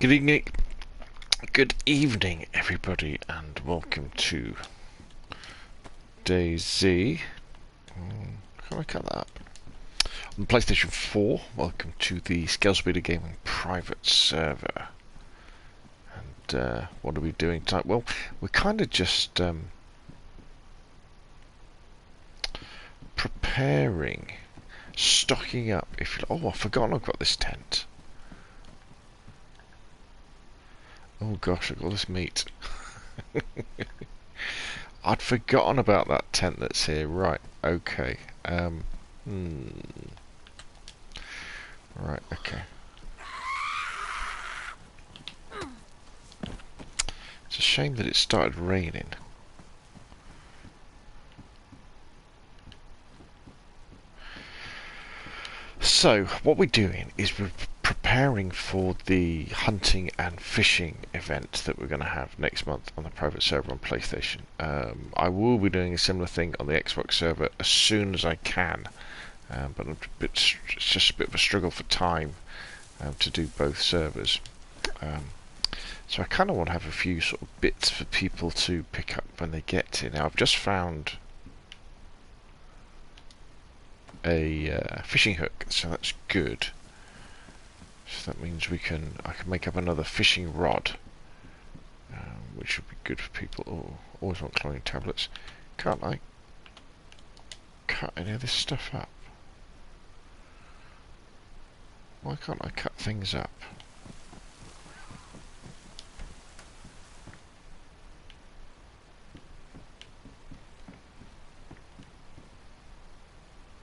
Good evening, good evening, everybody, and welcome to DayZ. How do I cut that up? On PlayStation 4, welcome to the Scalespeeder Gaming private server. And what are we doing tonight? Well, we're kind of just preparing, stocking up. Oh, I've forgotten I've got this tent. Oh gosh, I've got all this meat. I'd forgotten about that tent that's here. Right, okay. Right, okay. It's a shame that it started raining. So, what we're doing is we're preparing for the hunting and fishing event that we're going to have next month on the private server on PlayStation. I will be doing a similar thing on the Xbox server as soon as I can, but it's just a bit of a struggle for time to do both servers. So I kind of want to have a few sort of bits for people to pick up when they get here. Now, I've just found a fishing hook, so that's good. So that means I can make up another fishing rod, which would be good for people. Oh, always want cloning tablets. Can't I cut any of this stuff up? Why can't I cut things up?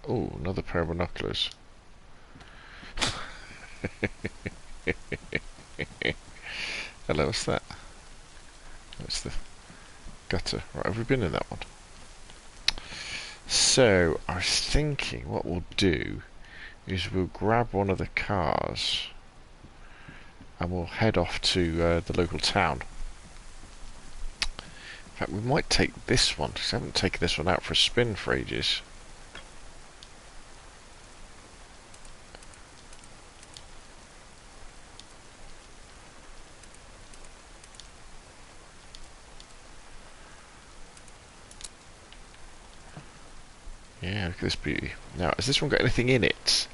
Oh, another pair of binoculars. Hello, what's that? That's the gutter. Right, have we been in that one? So, I was thinking what we'll do is we'll grab one of the cars and we'll head off to the local town. In fact, we might take this one, because I haven't taken this one out for a spin for ages. Yeah, look at this beauty. Now, has this one got anything in it?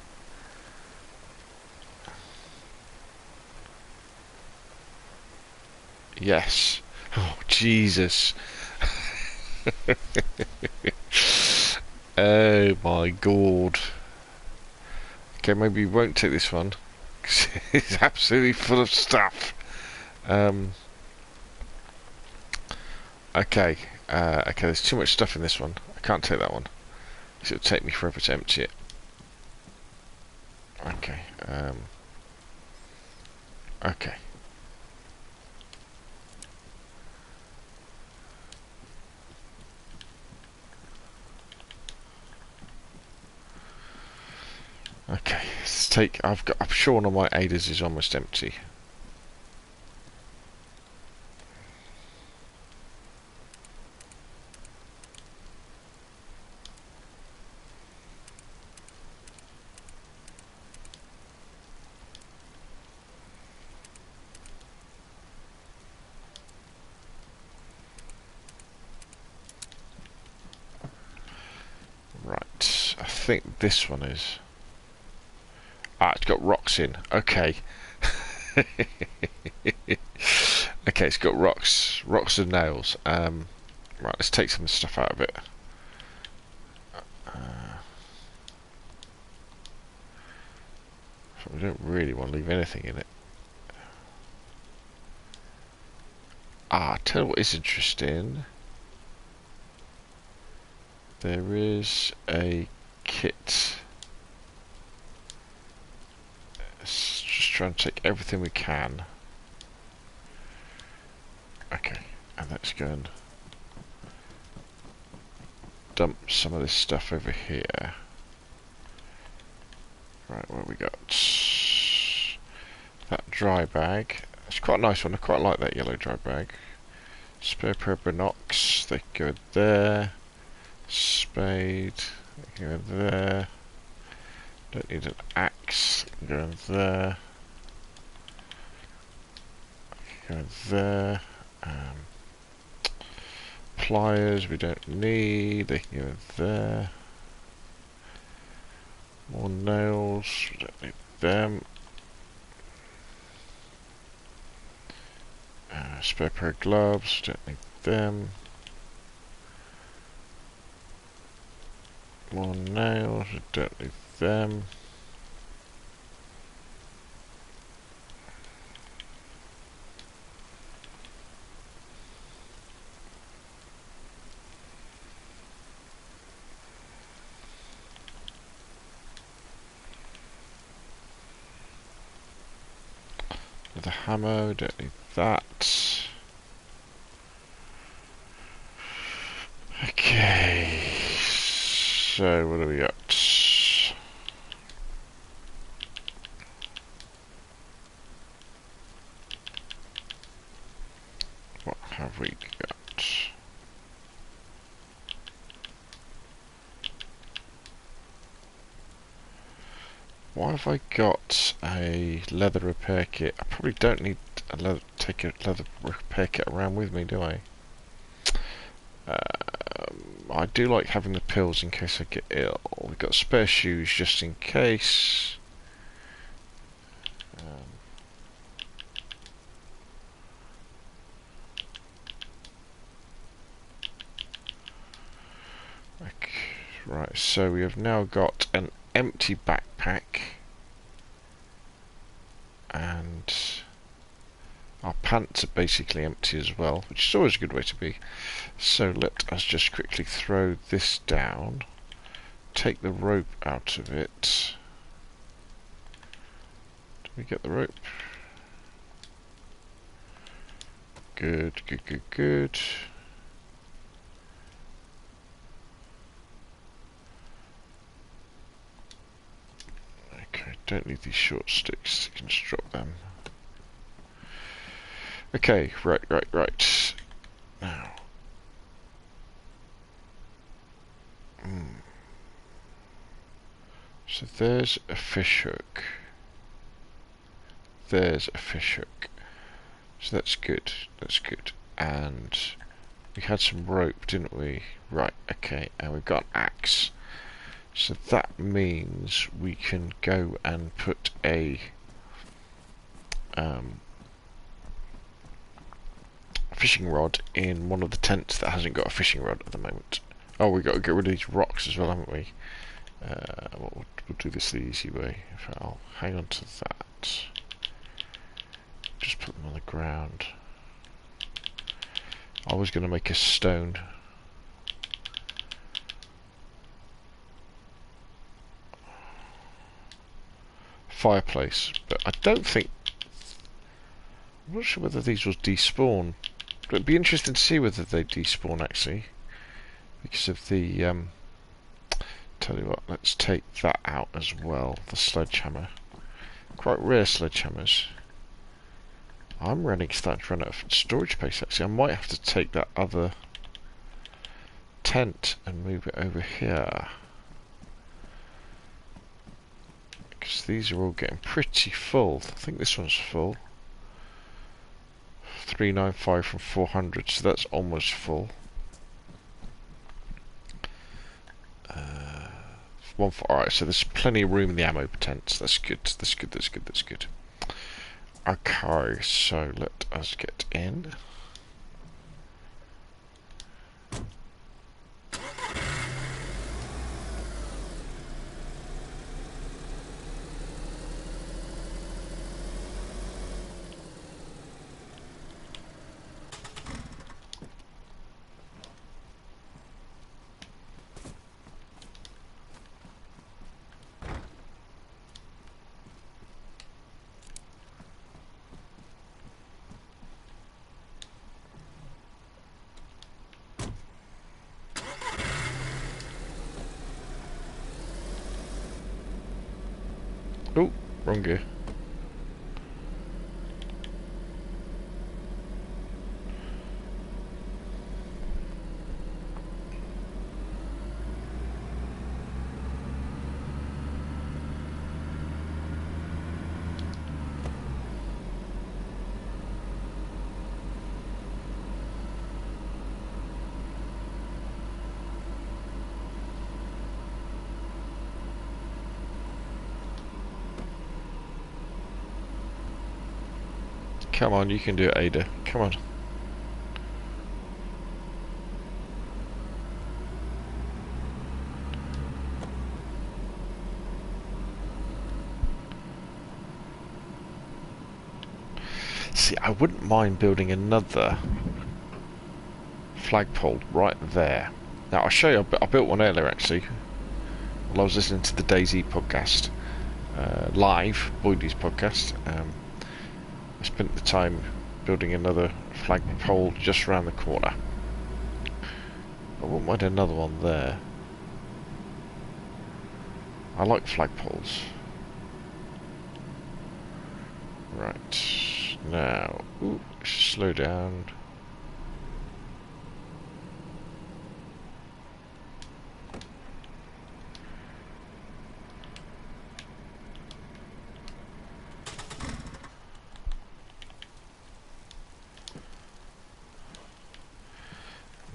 Yes. Oh, Jesus. Oh my god. Okay, maybe we won't take this one, because it's absolutely full of stuff. Okay, there's too much stuff in this one. I can't take that one. So it'll take me forever to empty it. Okay, okay. Okay, let's take. I'm sure one of my aiders is almost empty. Right, I think this one is. Ah, it's got rocks in. Okay. Okay, it's got rocks and nails. Right, let's take some stuff out of it. So we don't really want to leave anything in it. Ah, tell you what is interesting. There is a kit. Let's just try and take everything we can. Okay, and let's go and dump some of this stuff over here. Right, what have we got? That dry bag. It's quite a nice one. I quite like that yellow dry bag. Spare pair of binocs. They go there. Spade. They go there. Don't need an axe. Go in there. Go there. Pliers we don't need, they can go there. More nails, we don't need them. Spare pair of gloves, don't need them. More nails, we don't need them. The hammer, we don't need that. Okay, so what do we got? What have we got? Why have I got a leather repair kit? I probably don't need take a leather repair kit around with me, do I? I do like having the pills in case I get ill. We've got spare shoes just in case. Okay, right, so we have now got an empty backpack. And our pants are basically empty as well, which is always a good way to be. So let us just quickly throw this down, take the rope out of it. Did we get the rope? Good, good, good, good. Okay, don't need these short sticks, you can just drop them. Okay, right. Now. So there's a fish hook. There's a fish hook. So that's good, And we had some rope, didn't we? Right, okay, and we've got an axe. So that means we can go and put a fishing rod in one of the tents that hasn't got a fishing rod at the moment. Oh, we've got to get rid of these rocks as well, haven't we? We'll do this the easy way. I'll hang on to that. Just put them on the ground. I was going to make a stone. Fireplace, but I don't think... I'm not sure whether these will despawn. But it'd be interesting to see whether they despawn actually. Because of the... tell you what, let's take that out as well. The sledgehammer. Quite rare sledgehammers. I'm starting to run out of storage space actually. I might have to take that other tent and move it over here. Because these are all getting pretty full. I think this one's full. 395 from 400, so that's almost full. Alright, so there's plenty of room in the ammo tents. That's good. Okay, so let us get in. Oh, wrong gear. Come on, you can do it, Ada. Come on. See, I wouldn't mind building another flagpole right there. Now, I'll show you, I built one earlier actually, while I was listening to the DayZ podcast, live, Boydie's podcast. I spent the time building another flagpole just around the corner. I wouldn't mind another one there. I like flagpoles. Right, now, ooh, slow down.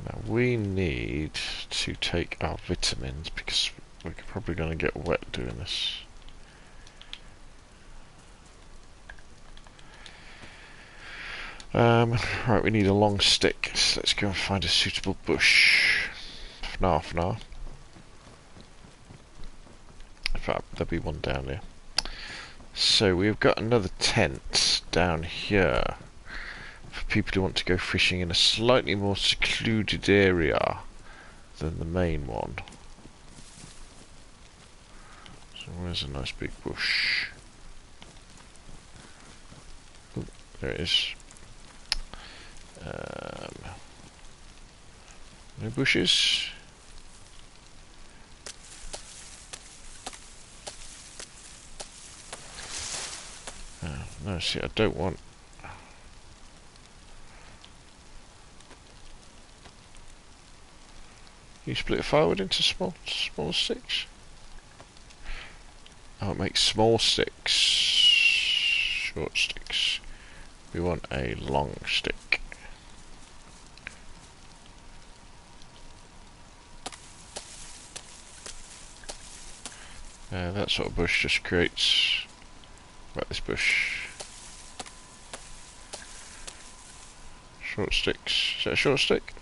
Now we need to take our vitamins because we're probably going to get wet doing this. Right, we need a long stick, so let's go and find a suitable bush. FNAR. In fact, there'll be one down here. So we've got another tent down here for people who want to go fishing in a slightly more secluded area than the main one. So where's a nice big bush? Ooh, there it is. No bushes. No, see, I don't want. You split firewood into small sticks. Oh, it makes small sticks, short sticks. We want a long stick. That sort of bush just creates. About this bush. Short sticks. Is that a short stick?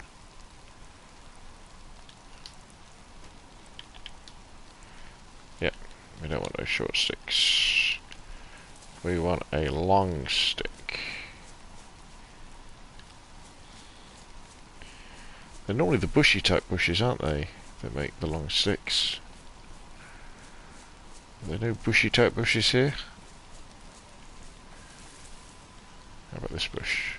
Yeah, we don't want those short sticks. We want a long stick. They're normally the bushy type bushes, aren't they? That make the long sticks. Are there no bushy type bushes here? How about this bush?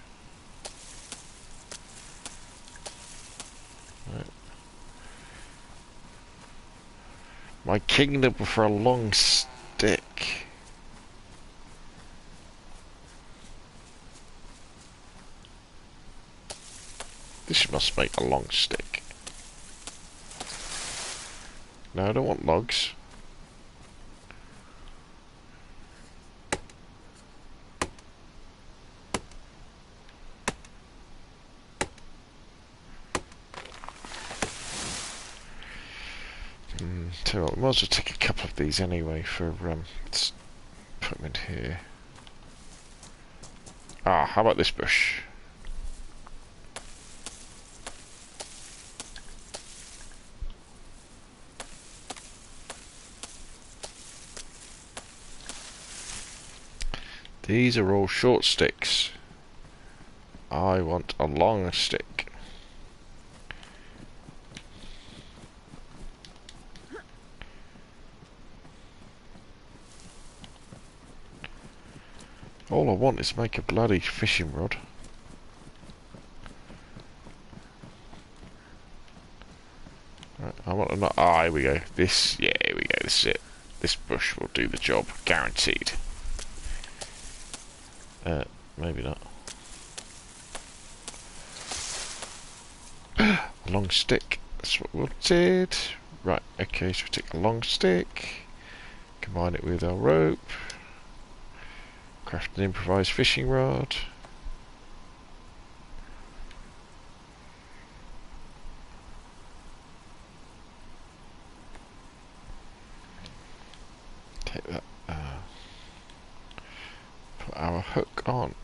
Right. My kingdom for a long stick. This must make a long stick. No, I don't want logs. Tell you what, we might as well take a couple of these anyway for let's put them in here. Ah, how about this bush? These are all short sticks. I want a long stick. All I want is to make a bloody fishing rod. Right, I want to. Ah, here we go. This, yeah, here we go. This is it. This bush will do the job, guaranteed. Maybe not. A long stick. That's what we wanted. Right. Okay. So we take a long stick, combine it with our rope. Craft an improvised fishing rod. Take that. Put our hook on?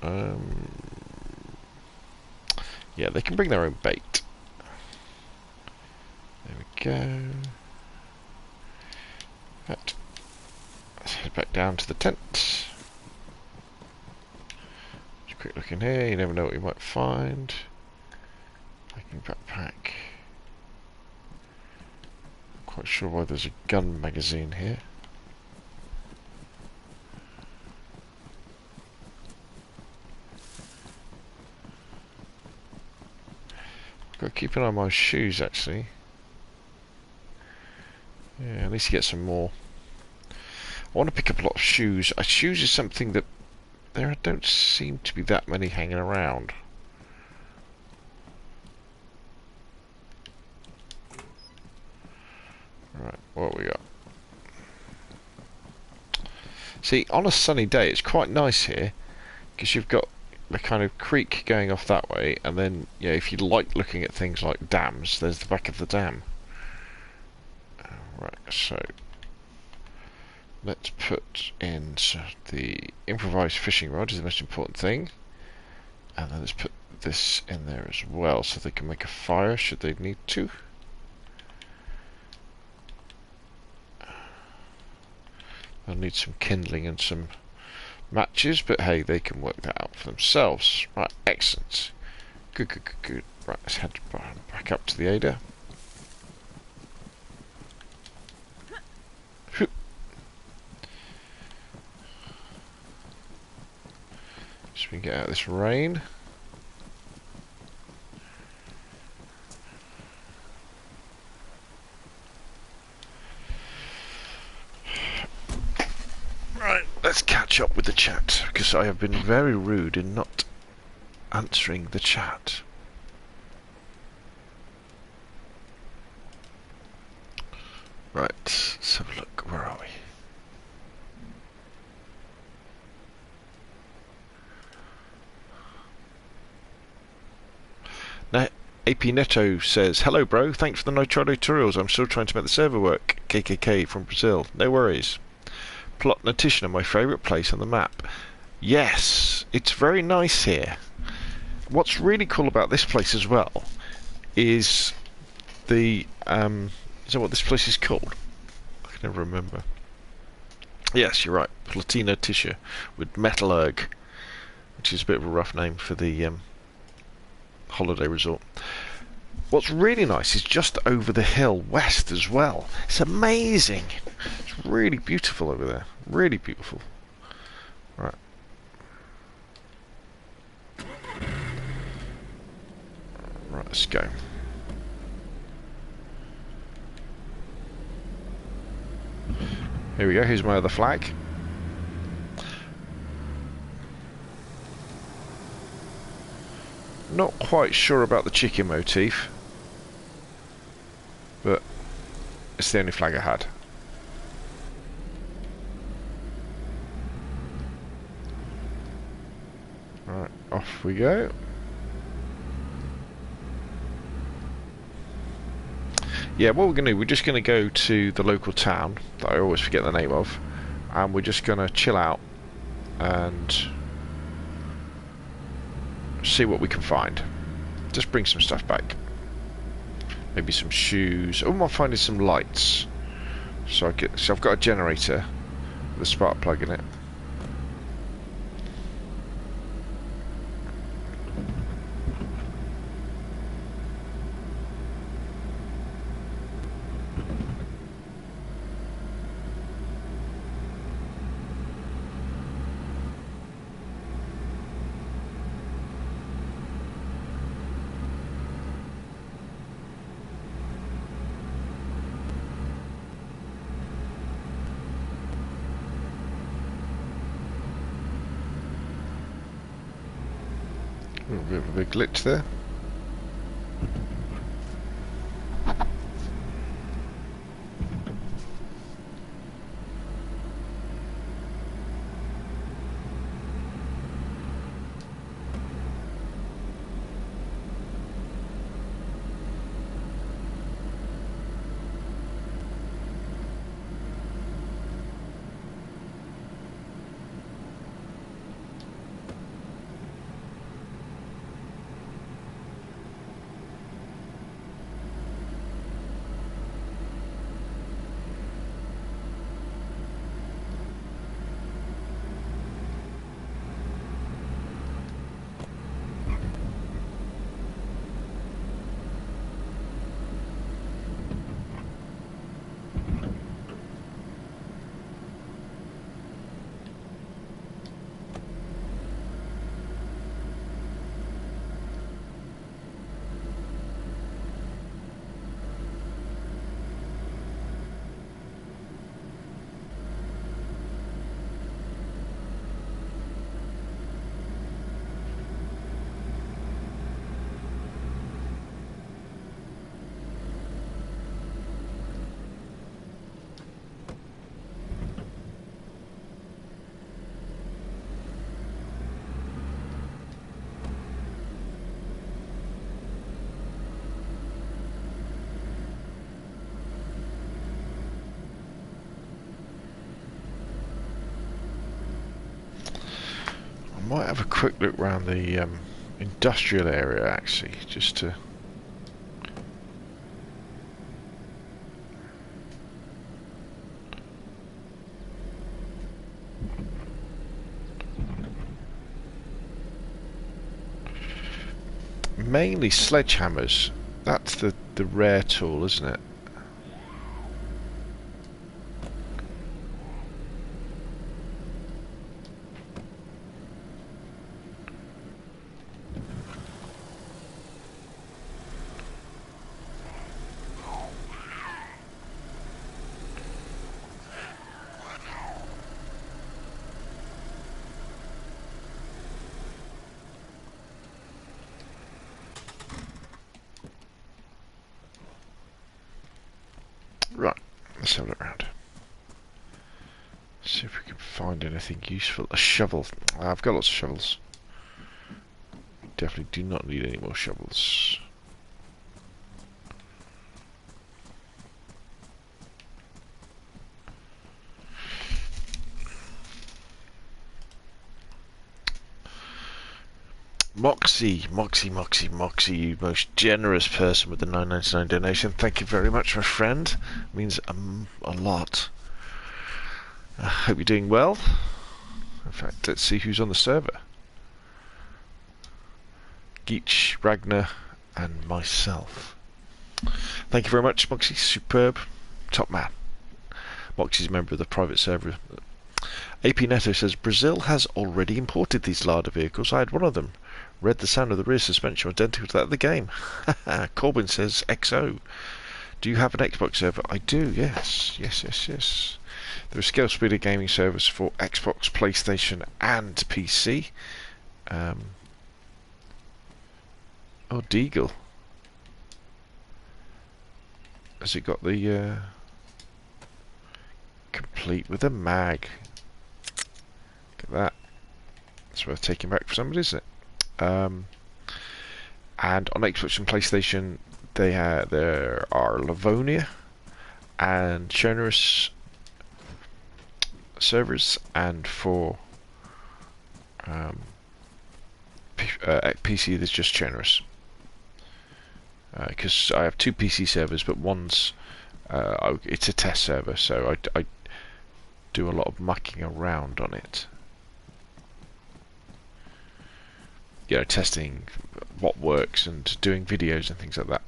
Yeah, they can bring their own bait. There we go. Right. Let's head back down to the tent. Just a quick look in here, you never know what you might find. Hiking backpack. Not quite sure why there's a gun magazine here. Got to keep an eye on my shoes actually. Yeah, at least get some more. I want to pick up a lot of shoes. Shoes is something that there don't seem to be that many hanging around. Right, what we got? See, on a sunny day it's quite nice here because you've got a kind of creek going off that way, and then if you like looking at things like dams, there's the back of the dam. Right, so let's put in the improvised fishing rod is the most important thing, and then let's put this in there as well so they can make a fire should they need to. They'll need some kindling and some matches, but hey, they can work that out for themselves. Right, excellent. Good, good, good, good. Right, let's head back up to the Ada. So we can get out of this rain. Right, let's catch up with the chat, because I have been very rude in not answering the chat. Right, let's have a look. Where are we? Now, AP Neto says, hello bro, thanks for the Nitrado tutorials. I'm still trying to make the server work. KKK from Brazil. No worries. Plot Natishna, my favourite place on the map. Yes, it's very nice here. What's really cool about this place as well is the is that what this place is called? I can never remember. Yes, you're right. Platina Tisha with Metallurg, which is a bit of a rough name for the holiday resort. What's really nice is just over the hill west as well. It's amazing. It's really beautiful over there. Really beautiful. Right. Right, let's go. Here we go. Here's my other flag. Not quite sure about the chicken motif, but it's the only flag I had. Right, off we go. Yeah, what we're going to do, we're just going to go to the local town that I always forget the name of, and we're just going to chill out and see what we can find. Just bring some stuff back. Maybe some shoes. Oh, I'm finding some lights. So I've got a generator with a spark plug in it. A bit of a big glitch there. might have a quick look around the industrial area actually, just to... Mainly sledgehammers. That's the rare tool, isn't it? Right, let's have a look around. See if we can find anything useful. A shovel. I've got lots of shovels. Definitely do not need any more shovels. Moxie, you most generous person with the 9.99 donation. Thank you very much, my friend. It means a lot. I hope you're doing well. In fact, let's see who's on the server. Geach, Ragnar, and myself. Thank you very much, Moxie. Superb. Top man. Moxie's a member of the private server. AP Neto says, Brazil has already imported these Lada vehicles. I had one of them. Read the sound of the rear suspension identical to that of the game. Corbin says, XO. Do you have an Xbox server? I do, yes. Yes. There are Scalespeeder gaming servers for Xbox, PlayStation, and PC. Oh, Deagle. Has it got the complete with a mag? Look at that. It's worth taking back for somebody, isn't it? And on Xbox and PlayStation, there are Livonia and Generous servers, and for PC there's just Generous. Because I have two PC servers, but one's it's a test server, so I do a lot of mucking around on it. You know, testing what works and doing videos and things like that.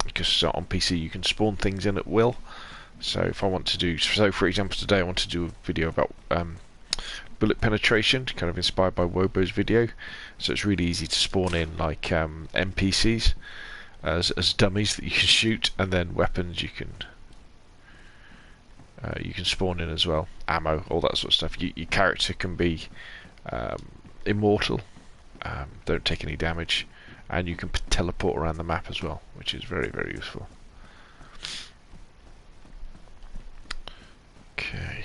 Because on PC you can spawn things in at will. So if I want to do, for example today I want to do a video about bullet penetration, kind of inspired by Wobo's video. So it's really easy to spawn in like NPCs as dummies that you can shoot, and then weapons you can spawn in as well, ammo, all that sort of stuff. Your character can be immortal. Don't take any damage, and you can teleport around the map as well, which is very, very useful. Okay.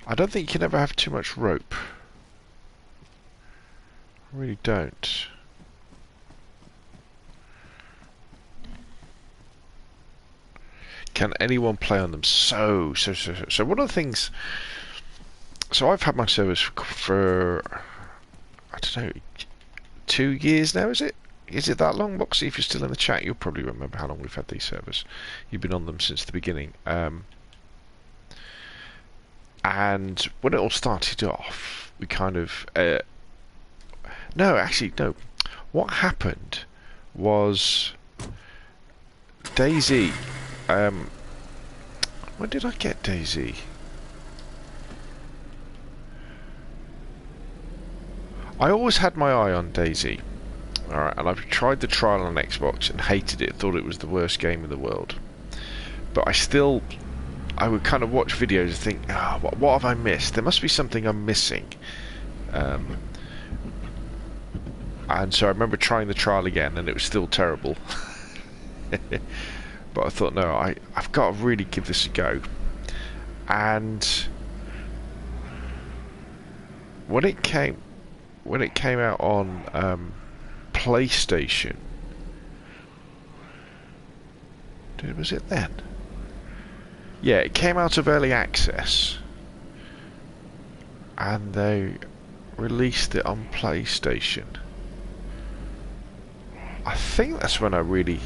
I don't think you can ever have too much rope. I really don't. Can anyone play on them? So one of the things... So I've had my servers for I don't know, 2 years now, is it? Is it that long? Moxie, if you're still in the chat, you'll probably remember how long we've had these servers. You've been on them since the beginning. And when it all started off, we kind of... No, actually, no. What happened was DayZ. When did I get DayZ? I always had my eye on DayZ. Alright, and I've tried the trial on Xbox and hated it, thought it was the worst game in the world. But I would kind of watch videos and think, what have I missed? There must be something I'm missing. And so I remember trying the trial again, and it was still terrible. But I thought, no, I've got to really give this a go. And when when it came out on PlayStation. Was it then? Yeah, it came out of early access, and they released it on PlayStation. I think that's when I really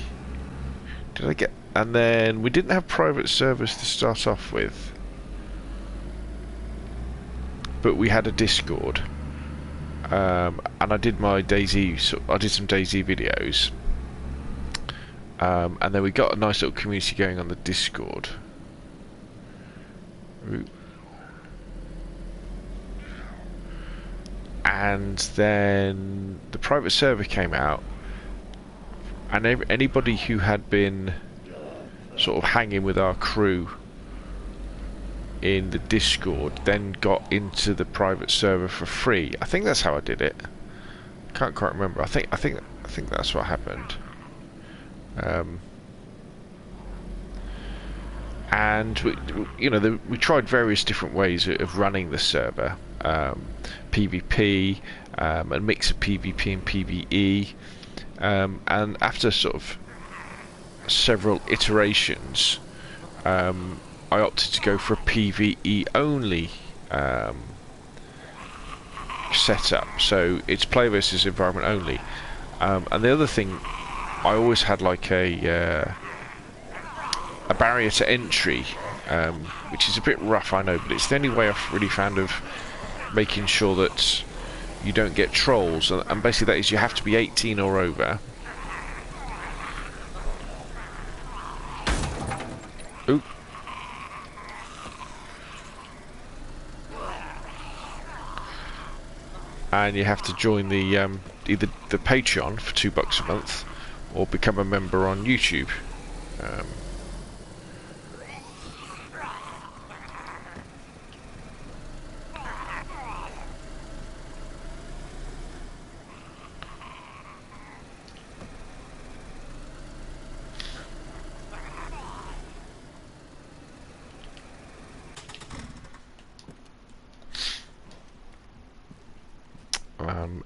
did. I get, and then we didn't have private servers to start off with, but we had a Discord, and I did my DayZ. So I did some DayZ videos, and then we got a nice little community going on the Discord. And then the private server came out, and anybody who had been sort of hanging with our crew in the Discord then got into the private server for free. I think that's how I did it. Can't quite remember. I think that's what happened. And we tried various different ways of running the server. PvP, a mix of PvP and PvE, and after sort of several iterations, I opted to go for a PvE only setup. So it's player versus environment only. And the other thing, I always had like a barrier to entry, which is a bit rough, I know, but it's the only way I've really found of making sure that you don't get trolls, and basically that is you have to be 18 or over. Ooh. And you have to join the either the Patreon for $2 a month, or become a member on YouTube.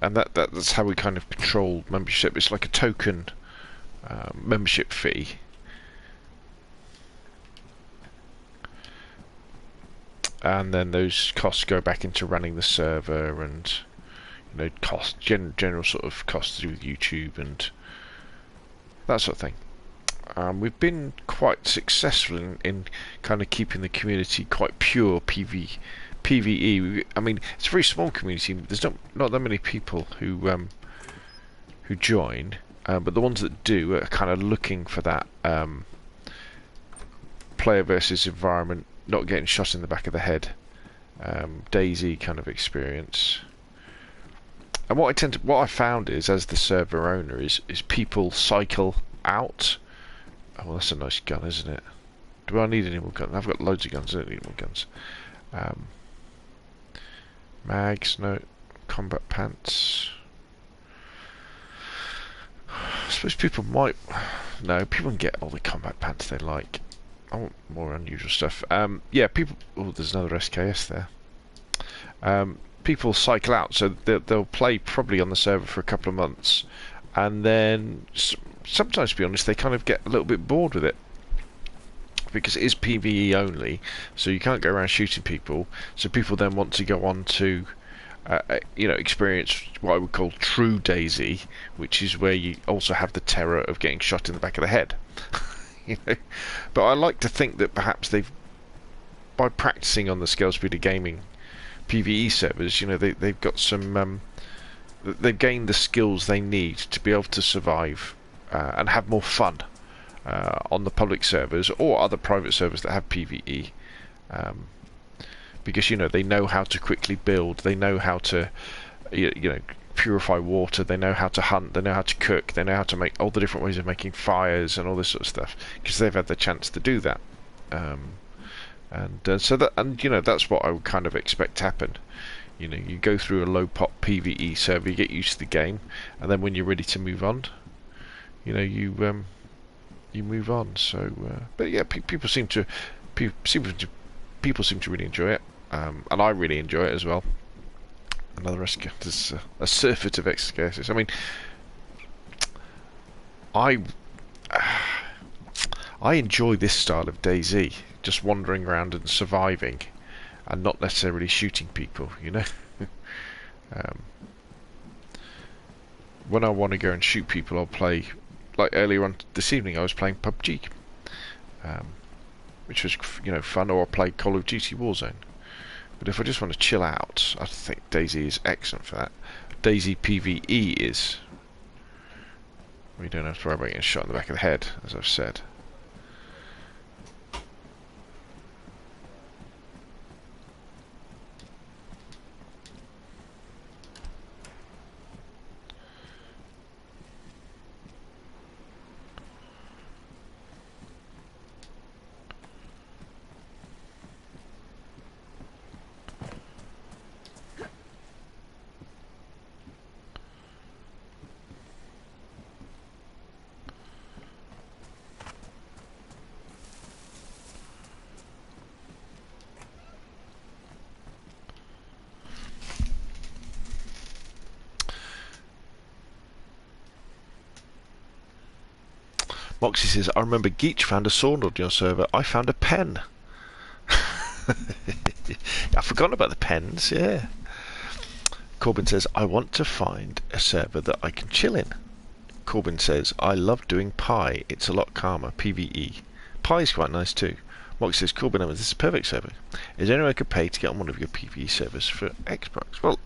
And that's how we kind of control membership. It's like a token membership fee. And then those costs go back into running the server, and general sort of costs to do with YouTube and that sort of thing. We've been quite successful in kind of keeping the community quite pure PvE. I mean, it's a very small community. There's not that many people who join, but the ones that do are kind of looking for that player versus environment, not getting shot in the back of the head, DayZ kind of experience. And what I found is, as the server owner, is people cycle out. Oh, well, that's a nice gun, isn't it? Do I need any more guns? I've got loads of guns. I don't need more guns. Mags, no. Combat pants. I suppose people might... No, people can get all the combat pants they like. I want more unusual stuff. Yeah, people... Oh, there's another SKS there. People cycle out, so they'll play probably on the server for a couple of months, and then sometimes, to be honest, they kind of get a little bit bored with it, because it is PvE only, so you can't go around shooting people. So people then want to go on to experience what I would call true DayZ, which is where you also have the terror of getting shot in the back of the head. But I like to think that perhaps by practicing on the Scalespeeder gaming PvE servers, they've got some they've gained the skills they need to be able to survive and have more fun on the public servers or other private servers that have PvE, because they know how to quickly build, they know how to purify water, they know how to hunt, they know how to cook, they know how to make all the different ways of making fires and all this sort of stuff, because they've had the chance to do that. So that's what I would kind of expect to happen. You go through a low pop PvE server, you get used to the game, and then when you're ready to move on, you move on. So, but yeah, people seem to really enjoy it, and I really enjoy it as well. another there's a surfeit of excavations. I mean, I I enjoy this style of DayZ, just wandering around and surviving, and not necessarily shooting people, you know. um, when I want to go and shoot people, I'll play. Like earlier on this evening, I was playing PUBG, which was, you know, fun, or I played Call of Duty Warzone. But if I just want to chill out, I think DayZ is excellent for that. DayZ PvE is. We don't have to worry about getting shot in the back of the head, as I've said. Moxie says, I remember Geach found a sword on your server. I found a pen. I've forgotten about the pens, yeah. Corbin says, I want to find a server that I can chill in. Corbin says, I love doing Pi. It's a lot calmer. PvE. Pi is quite nice too. Moxie says, Corbin, this is a perfect server. Is there anyone I could pay to get on one of your PvE servers for Xbox? Well,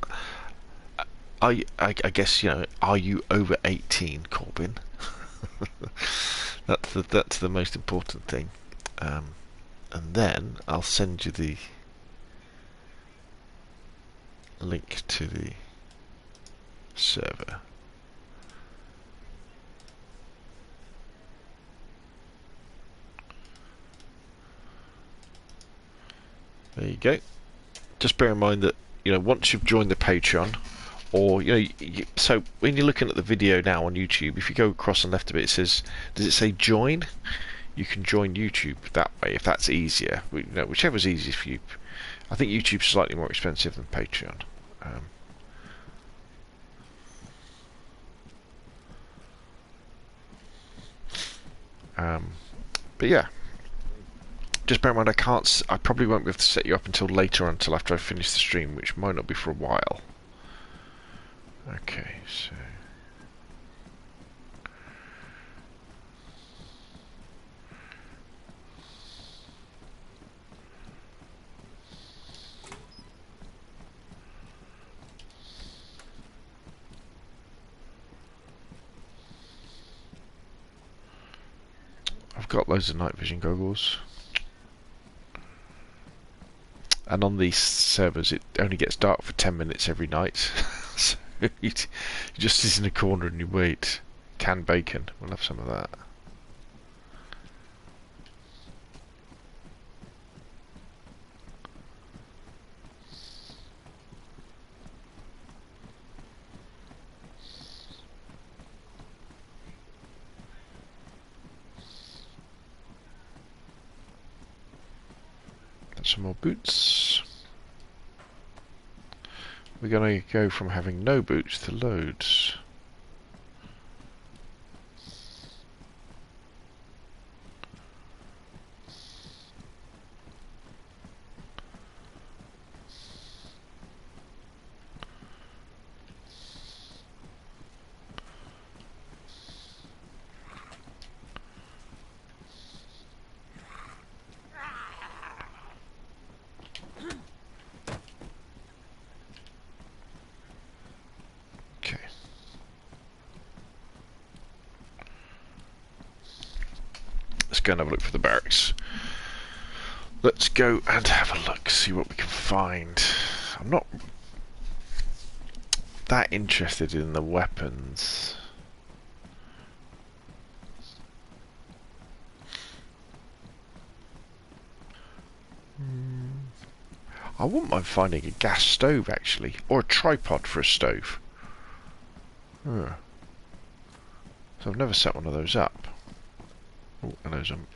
I guess, you know, are you over 18, Corbin? That's the most important thing, and then I'll send you the link to the server. There you go. Just bear in mind that, you know, once you've joined the Patreon, or, you know, so when you're looking at the video now on YouTube, if you go across and left a bit, it says, does it say join? You can join YouTube that way if that's easier. You know, whichever's easiest for you. I think YouTube's slightly more expensive than Patreon. But yeah, just bear in mind I probably won't be able to set you up until later on, until after I finish the stream, which might not be for a while. Okay, so I've got loads of night vision goggles, and on these servers it only gets dark for 10 minutes every night. So you just sit in a corner and you wait. Canned bacon, we'll have some of that. Some more boots. We're going to go from having no boots to loads. Go and have a look for the barracks. Let's go and have a look, see what we can find. I'm not that interested in the weapons. I wouldn't mind finding a gas stove actually, or a tripod for a stove. So I've never set one of those up. Oh, hello, zombie.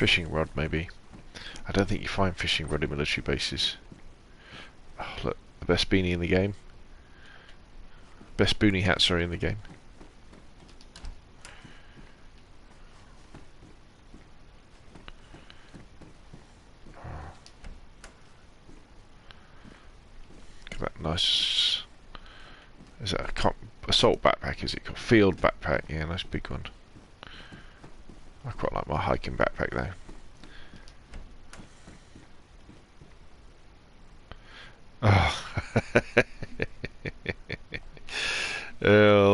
Fishing rod, maybe. I don't think you find fishing rod in military bases. Oh, look, the best beanie in the game. Best boonie hat, sorry, in the game. Look at that nice... Is that a assault backpack, is it called? Field backpack, yeah, nice big one. I quite like my hiking backpack though. Oh.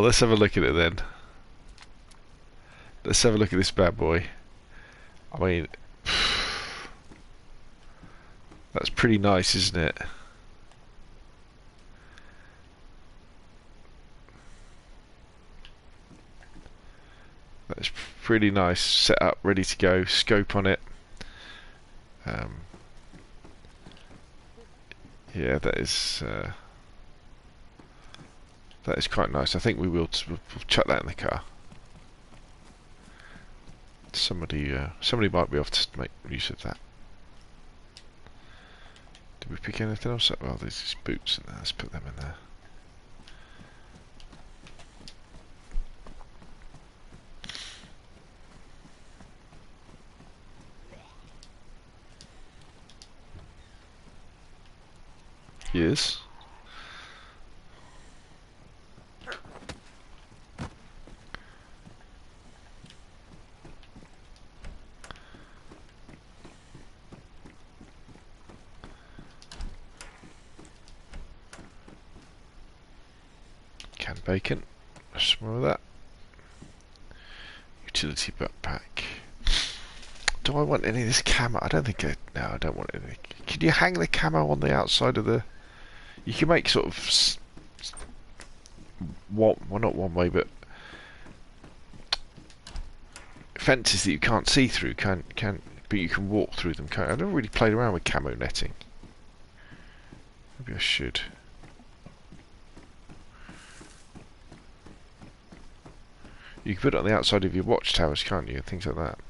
Let's have a look at it then. Let's have a look at this bad boy. I mean, that's pretty nice, isn't it? That's pretty nice. Set up, ready to go. Scope on it. Yeah, that is quite nice. I think we'll chuck that in the car. Somebody might be able to make use of that. Did we pick anything else up? Well, there's these boots in there. Let's put them in there. Yes. Canned bacon. Some more of that. Utility backpack. Do I want any of this camo? I don't think no, I don't want any. Can you hang the camo on the outside of the... You can make sort of... well, not one way, but... fences that you can't see through, but you can walk through them. I've never really played around with camo netting. Maybe I should. You can put it on the outside of your watchtowers, can't you? Things like that.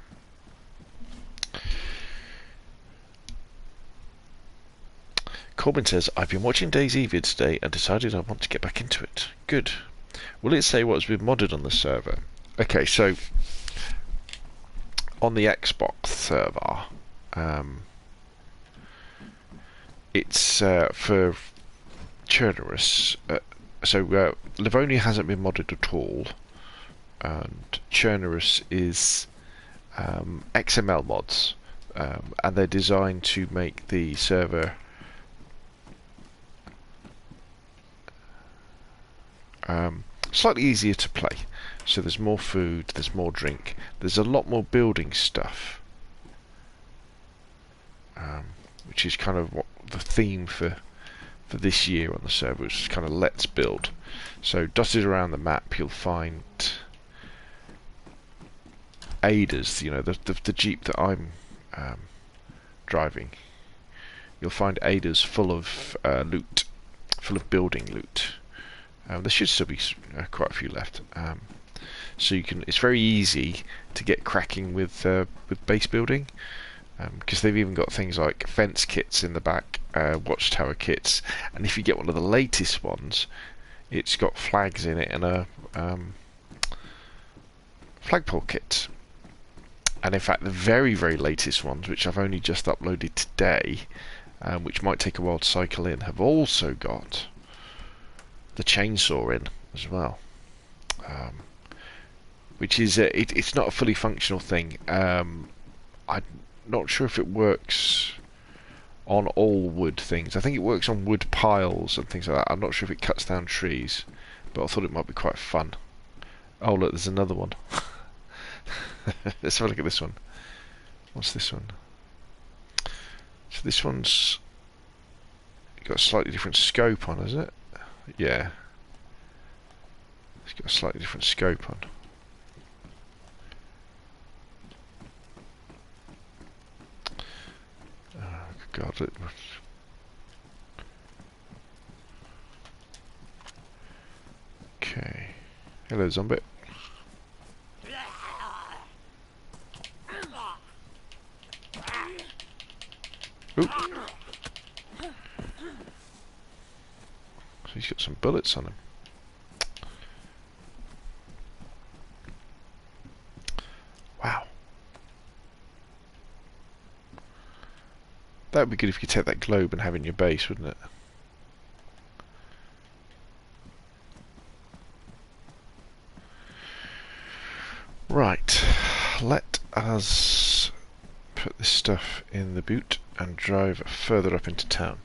Corbin says, I've been watching DayZ vids today and decided I want to get back into it. Good. Will it say what's been modded on the server? Okay, so on the Xbox server, it's for Churnerus. So Livonia hasn't been modded at all, and Churnerus is XML mods, and they're designed to make the server slightly easier to play. So there's more food, there's more drink, there's a lot more building stuff, which is kind of what the theme for this year on the server, which is kind of let's build. So dotted around the map you'll find aiders, you know, the jeep that I'm driving. You'll find aiders full of loot, full of building loot. There should still be quite a few left, so you can. It's very easy to get cracking with base building, because they've even got things like fence kits in the back, watchtower kits, and if you get one of the latest ones, it's got flags in it and a flagpole kit. And in fact, the very latest ones, which I've only just uploaded today, which might take a while to cycle in, have also got the chainsaw in as well, which is it's not a fully functional thing. I'm not sure if it works on all wood things. I think it works on wood piles and things like that. I'm not sure if it cuts down trees, but I thought it might be quite fun. Oh look, there's another one. Let's have a look at this one. What's this one? So this one's got a slightly different scope on, has it? Yeah, it's got a slightly different scope on. Oh God! Okay. Hello, zombie. Ooh. He's got some bullets on him. Wow. That would be good if you could take that globe and have it in your base, wouldn't it? Right. Let us put this stuff in the boot and drive further up into town.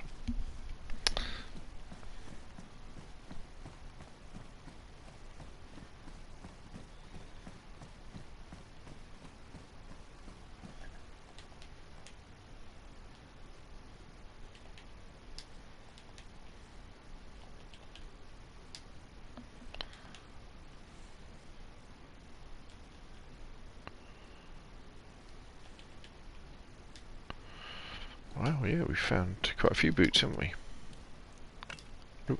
Well, yeah, we found quite a few boots, haven't we? Ooh.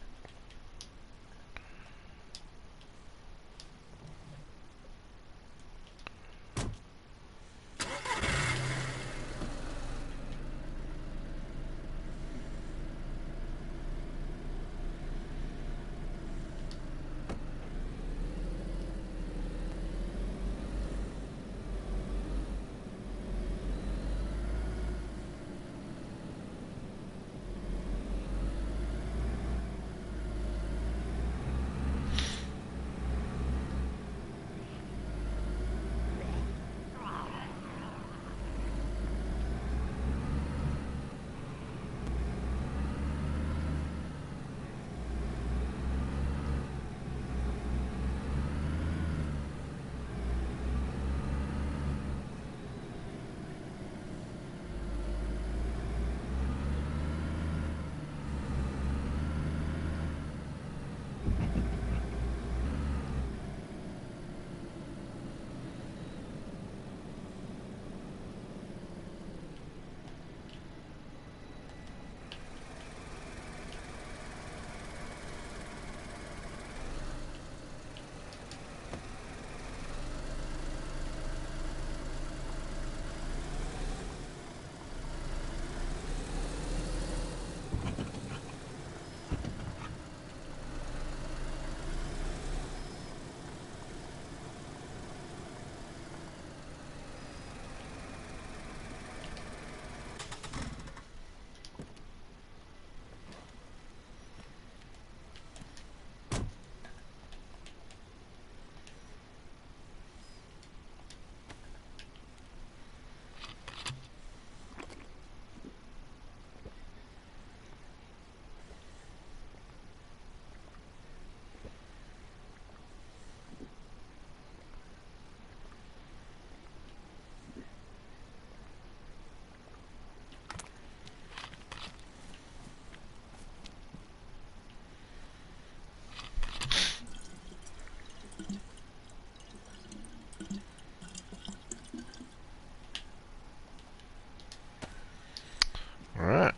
Alright.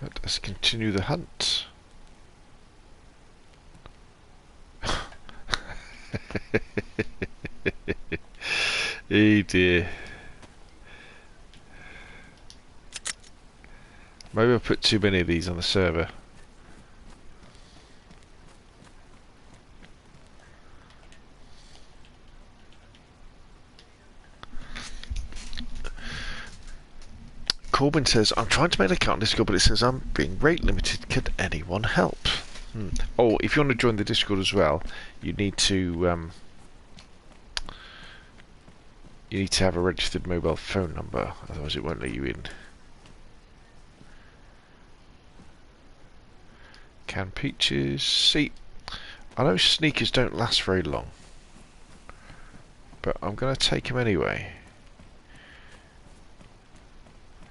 Let us continue the hunt. Oh dear. Maybe I put too many of these on the server. Corbin says, I'm trying to make an account on Discord, but it says I'm being rate limited. Could anyone help? Oh, if you want to join the Discord as well, you need to have a registered mobile phone number, otherwise it won't let you in. Canned peaches. See, I know sneakers don't last very long, but I'm going to take them anyway.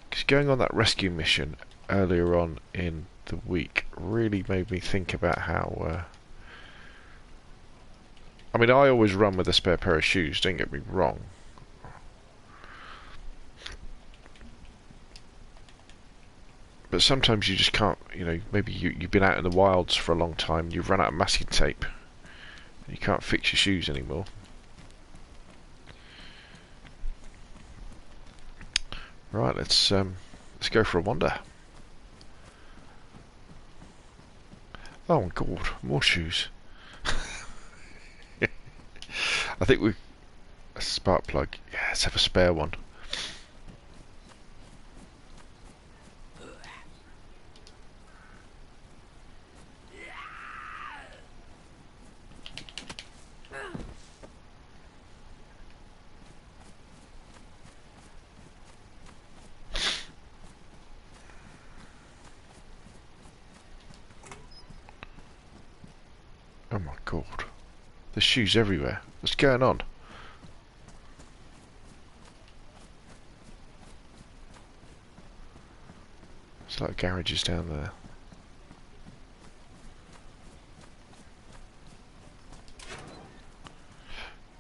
Because going on that rescue mission earlier on in the week really made me think about how... I mean, I always run with a spare pair of shoes, don't get me wrong. But sometimes you just can't, you know, maybe you've been out in the wilds for a long time, you've run out of masking tape, and you can't fix your shoes anymore. Right, let's go for a wander. Oh my god, more shoes. I think we a spark plug. Yeah, let's have a spare one. Oh my god. There's shoes everywhere. What's going on? It's like garages down there.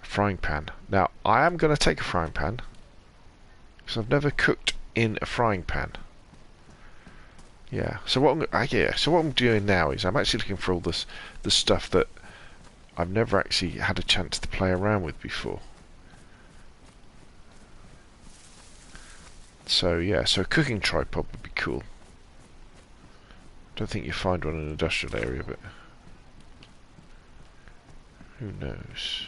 A frying pan. Now, I am going to take a frying pan, because I've never cooked in a frying pan. Yeah. So what I'm doing now is I'm actually looking for all the stuff that I've never actually had a chance to play around with before. So yeah, so a cooking tripod would be cool. Don't think you find one in an industrial area, but who knows?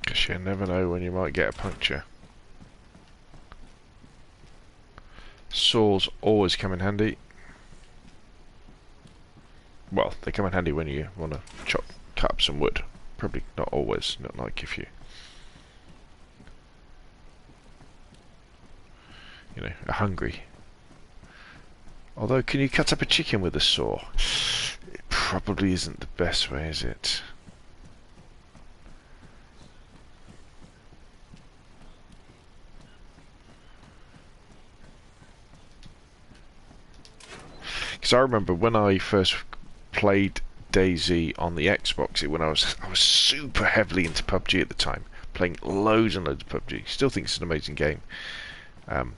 Because you never know when you might get a puncture. Saws always come in handy. Well, they come in handy when you want to cut up some wood. Probably not always, not like if you are hungry. Although, can you cut up a chicken with a saw? It probably isn't the best way, is it? Because I remember when I first played DayZ on the Xbox, when I was super heavily into PUBG at the time, playing loads and loads of PUBG. Still think it's an amazing game. And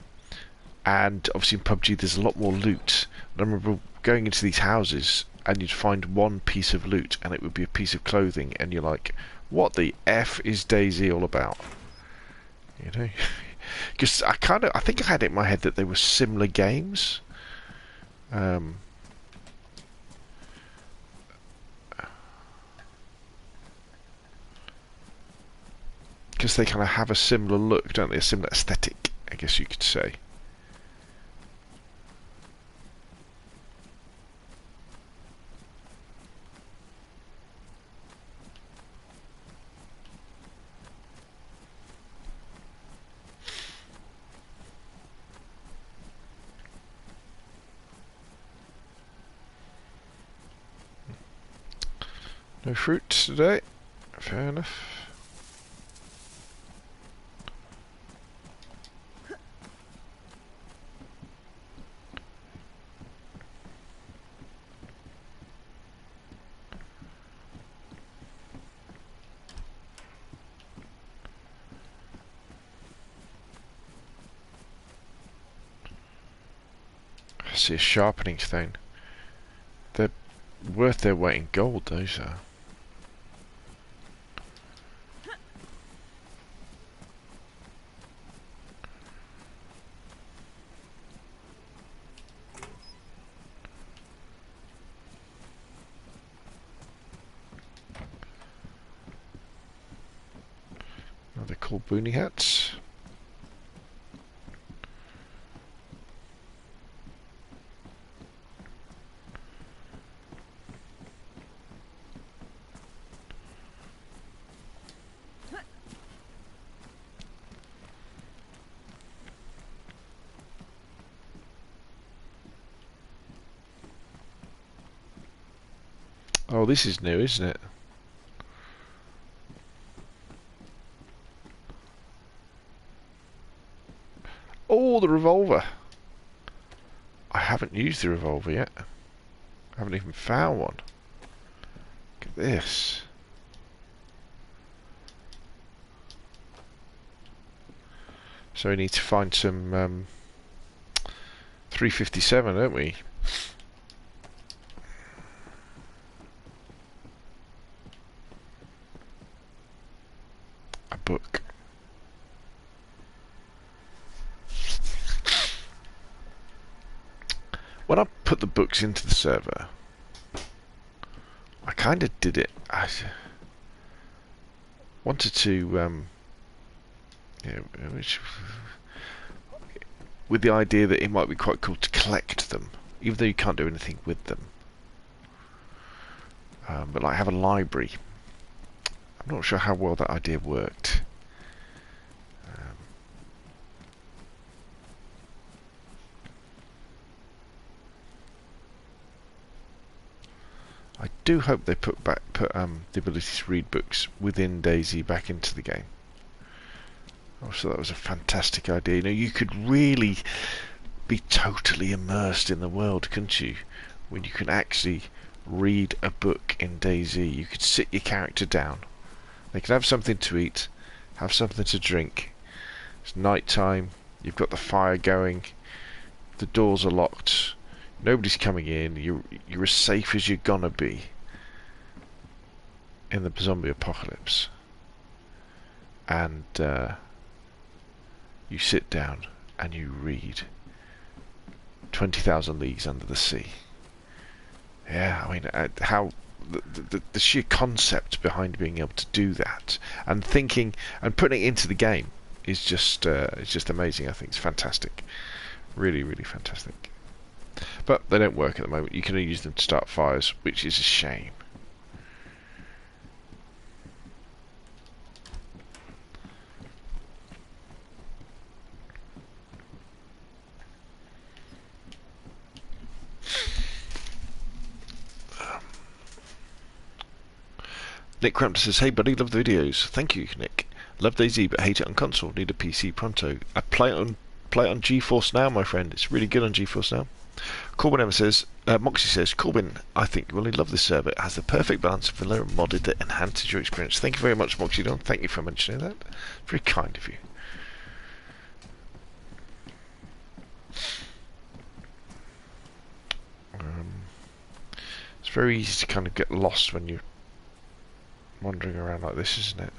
obviously in PUBG there's a lot more loot. And I remember going into these houses and you'd find one piece of loot and it would be a piece of clothing, and you're like, what the F is DayZ all about? You know? Because I think I had it in my head that they were similar games. Because they kind of have a similar look, don't they? A similar aesthetic, I guess you could say. No fruit today. Fair enough. I see a sharpening stone. They're worth their weight in gold, those are. Oh, they're called boonie hats. Oh, this is new, isn't it? Oh, the revolver. I haven't used the revolver yet. I haven't even found one. Look at this. So we need to find some 357, don't we? A book. When I put the books into the server, I kind of did it. I wanted to, with the idea that it might be quite cool to collect them, even though you can't do anything with them. But like have a library. I'm not sure how well that idea worked. I do hope they put the ability to read books within DayZ back into the game. Oh, so that was a fantastic idea. You know, you could really be totally immersed in the world, couldn't you? When you can actually read a book in DayZ. You could sit your character down. They could have something to eat, have something to drink. It's night time. You've got the fire going. The doors are locked. Nobody's coming in. You're as safe as you're gonna be in the zombie apocalypse. And you sit down and you read 20,000 Leagues Under the Sea. Yeah, I mean, how the sheer concept behind being able to do that and thinking and putting it into the game is just it's just amazing. I think it's fantastic, really, really fantastic. But they don't work at the moment. You can only use them to start fires, which is a shame. Nick Crampton says, "Hey buddy, love the videos." Thank you, Nick. Love DayZ, but hate it on console. Need a PC pronto. I play it on GeForce Now, my friend. It's really good on GeForce Now. Corbin Emma says, Moxie says, Corbin, I think you really love this server. It has the perfect balance of vanilla and modded that enhances your experience. Thank you very much, Moxie Don. Thank you for mentioning that. Very kind of you. It's very easy to kind of get lost when you're wandering around like this, isn't it?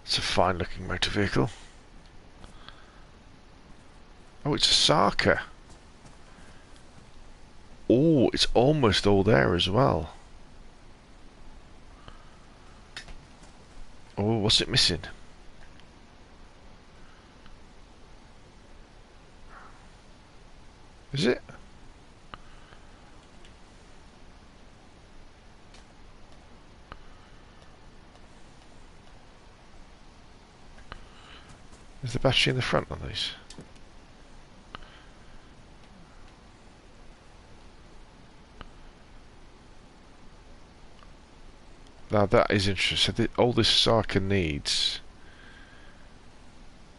It's a fine looking motor vehicle. Oh, it's a Sarka. Oh, it's almost all there as well. Oh, what's it missing? Is it? Is the battery in the front on these? Now that is interesting. All this Sarka needs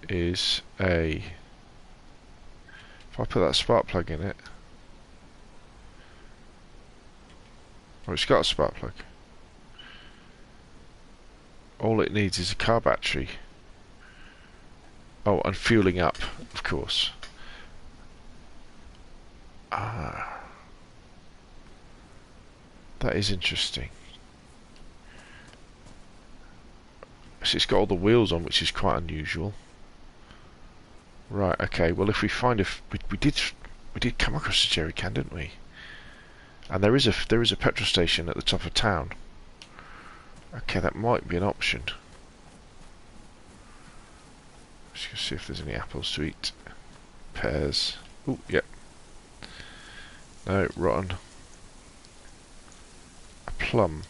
is a... If I put that spark plug in it... Oh, it's got a spark plug. All it needs is a car battery. Oh, and fueling up, of course. Ah. That is interesting. So it's got all the wheels on, which is quite unusual. Right, okay, well if we find a... We did come across a jerry can, didn't we? And there is a petrol station at the top of town. Okay, that might be an option. Let's go see if there's any apples to eat. Pears. Oh, yep. No, rotten. A plum.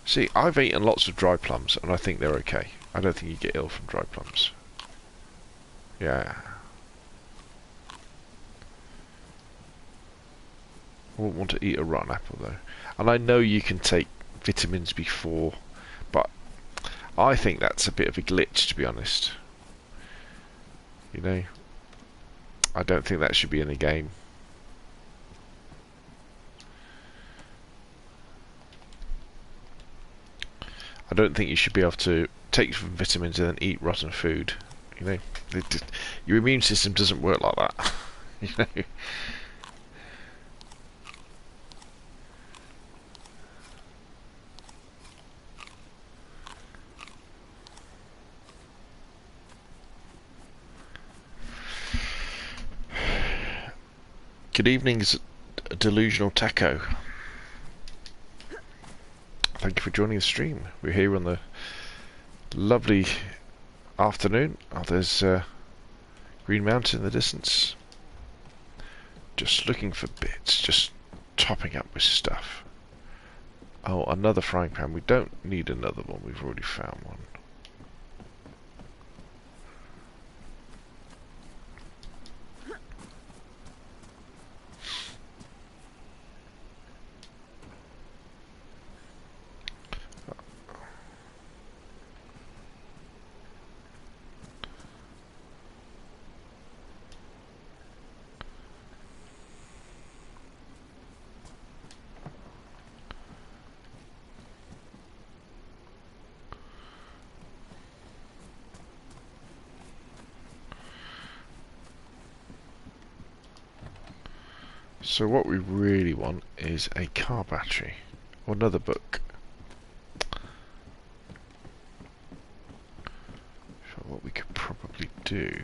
See, I've eaten lots of dry plums and I think they're okay. I don't think you get ill from dried plums. Yeah. I wouldn't want to eat a rotten apple though. And I know you can take vitamins before, but I think that's a bit of a glitch, to be honest. You know, I don't think that should be in the game. I don't think you should be able to take vitamins and then eat rotten food. You know, your immune system doesn't work like that. You know. Good evening, Delusional Taco. Thank you for joining the stream. We're here on the lovely afternoon. Oh, there's Green Mountain in the distance. Just looking for bits, just topping up with stuff. Oh, another frying pan. We don't need another one. We've already found one. So what we really want is a car battery, or another book. So what we could probably do...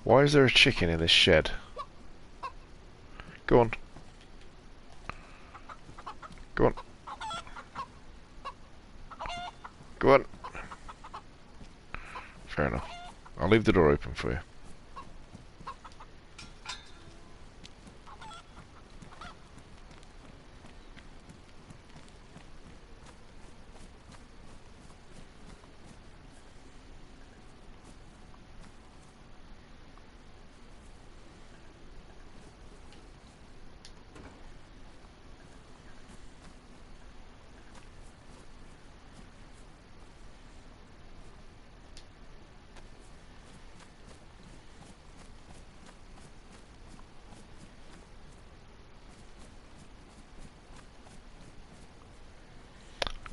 Why is there a chicken in this shed? Go on. Go on. Go on. Fair enough. I'll leave the door open for you.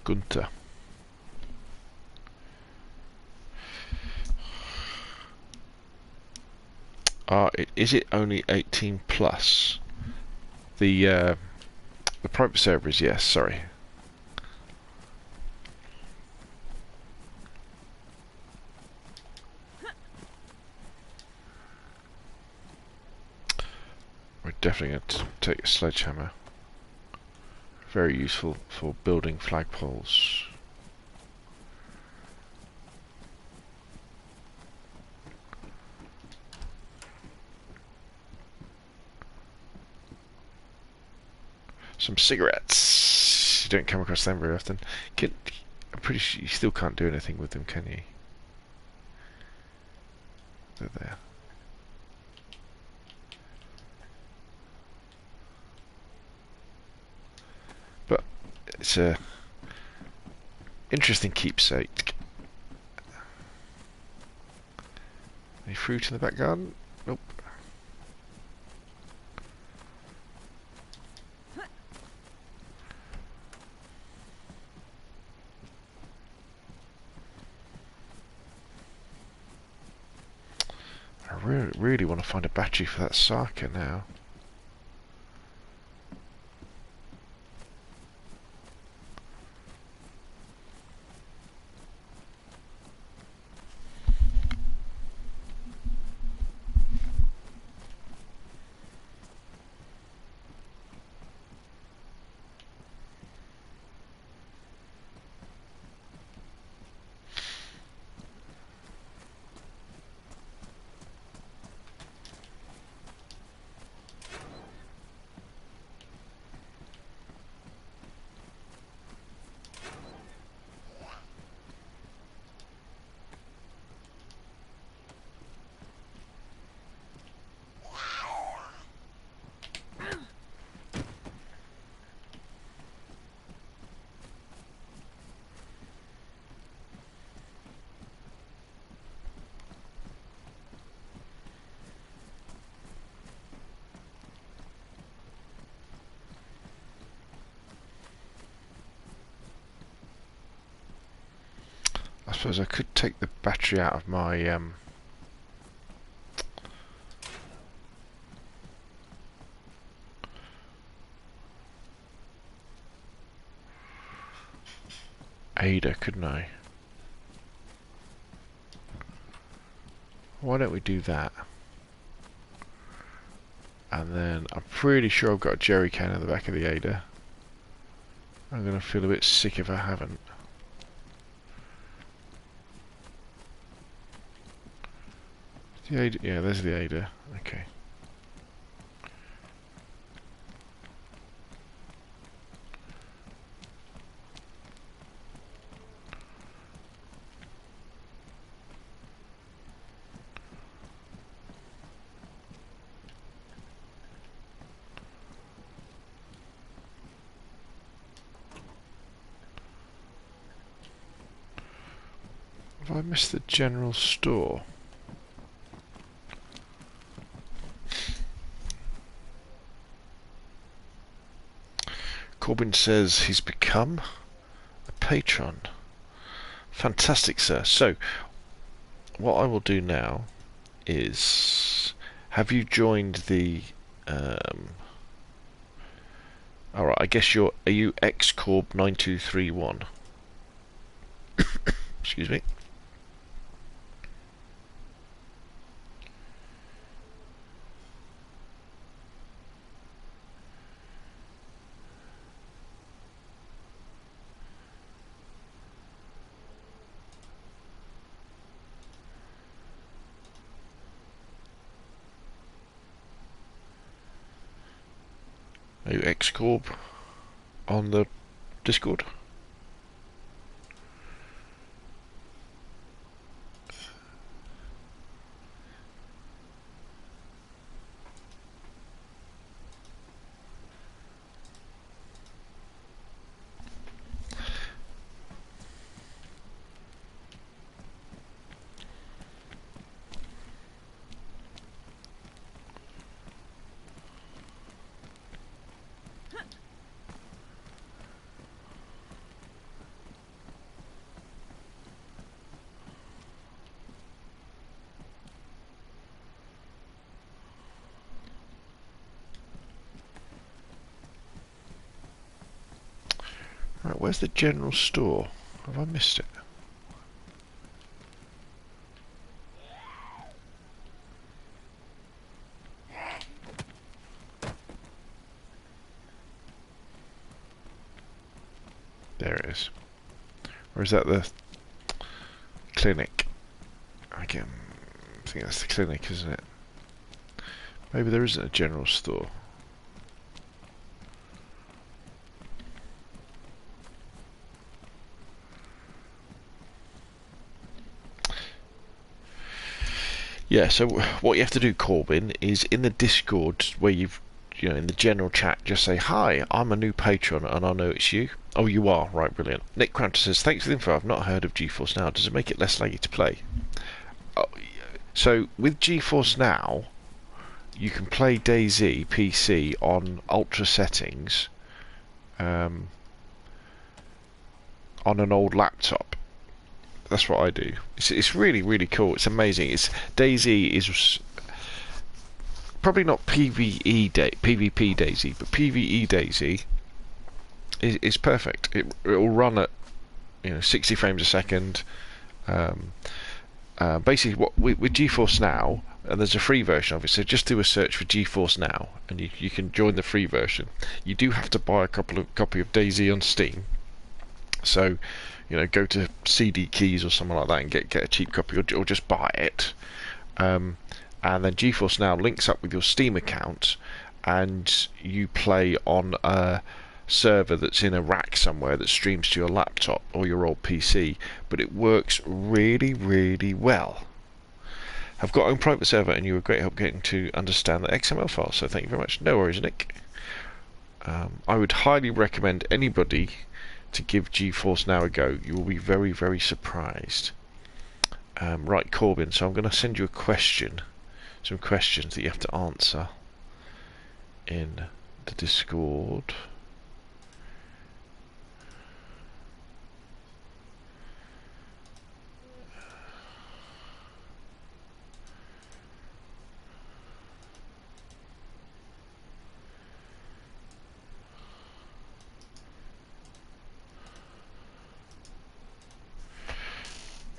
Gunter. Is it only 18 plus? The private server is yes. Sorry. We're definitely going to take a sledgehammer. Very useful for building flagpoles. Some cigarettes. You don't come across them very often. I'm pretty sure you still can't do anything with them, can you? They're there. But it's a interesting keepsake. Any fruit in the back garden? Nope. I really want to find a battery for that Sarka now. suppose I could take the battery out of my Ada, couldn't I? Why don't we do that? And then I'm pretty sure I've got a jerry can in the back of the Ada. I'm going to feel a bit sick if I haven't. The Ada, yeah, there's the Ada. Okay. Have I missed the general store? Corbin says he's become a patron. Fantastic, sir. So, what I will do now is... Have you joined the... Alright, I guess you're... Are you xcorb9231? Excuse me. Are you xcorb on the Discord? Right, where's the general store? Have I missed it? There it is. Or is that the clinic? I think that's the clinic, isn't it? Maybe there isn't a general store. Yeah, so what you have to do, Corbin, is in the Discord where you've, in the general chat, just say, "Hi, I'm a new patron and I know it's you." Oh, you are? Right, brilliant. Nick Crampton says, "Thanks for the info, I've not heard of GeForce Now. Does it make it less laggy to play?" Oh, so, with GeForce Now, you can play DayZ PC on ultra settings on an old laptop. That's what I do. It's really, really cool. It's amazing. DayZ is probably not PvP DayZ, but PvE DayZ is perfect. It will run at 60 frames a second. Basically, with GeForce Now, and there's a free version of it. So just do a search for GeForce Now, and you can join the free version. You do have to buy a copy of DayZ on Steam. So, go to CD Keys or something like that and get a cheap copy, or just buy it. And then GeForce Now links up with your Steam account, and you play on a server that's in a rack somewhere that streams to your laptop or your old PC. But it works really, really well. I've got a private server, and you were a great help getting to understand the XML file. So thank you very much. No worries, Nick. I would highly recommend anybody to give GeForce Now a go. You will be very, very surprised. Right, Corbin, so I'm going to send you some questions that you have to answer in the Discord.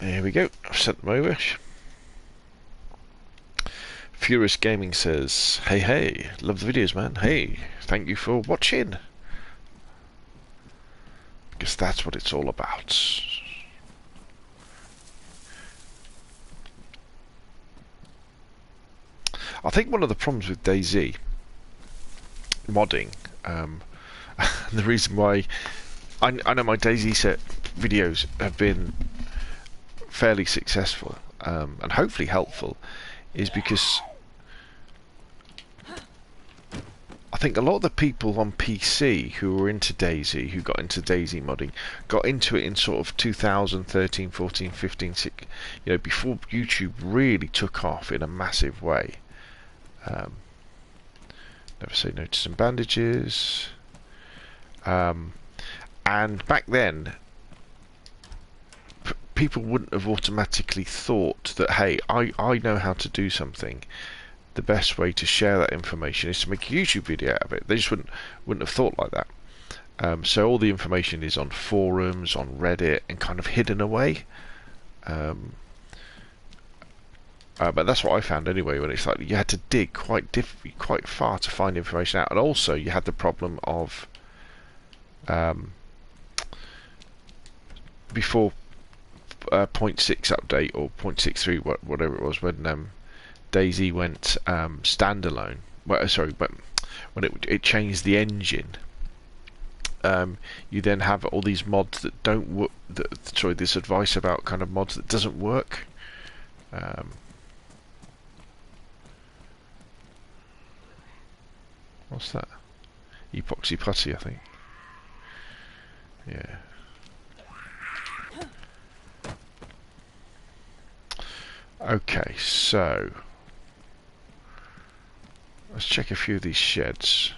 There we go. I've sent them over. Furious Gaming says, hey, love the videos, man. Hey, thank you for watching. Because that's what it's all about. I think one of the problems with DayZ modding, the reason why I know my DayZ set videos have been fairly successful and hopefully helpful, is because I think a lot of the people on PC who were into DayZ, who got into DayZ modding, got into it in sort of 2013, 14, 15, 16, you know, before YouTube really took off in a massive way. Never say no to some bandages. And back then, people wouldn't have automatically thought that, hey, I know how to do something. The best way to share that information is to make a YouTube video out of it. They just wouldn't have thought like that. So all the information is on forums, on Reddit, and kind of hidden away. But that's what I found anyway. When it's like you had to dig quite far to find information out, and also you had the problem of before 0.6 update or 0.63, whatever it was, when DayZ went standalone. Well, sorry, but when it changed the engine, you then have all these mods that don't work. Sorry, this advice about kind of mods that doesn't work. What's that? Epoxy putty, I think. Yeah. Okay, so let's check a few of these sheds.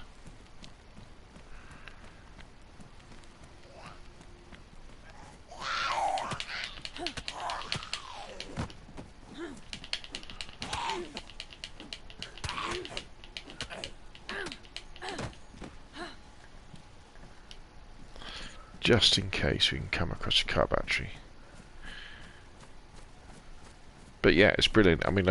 Just in case we can come across a car battery. But yeah, it's brilliant. I mean,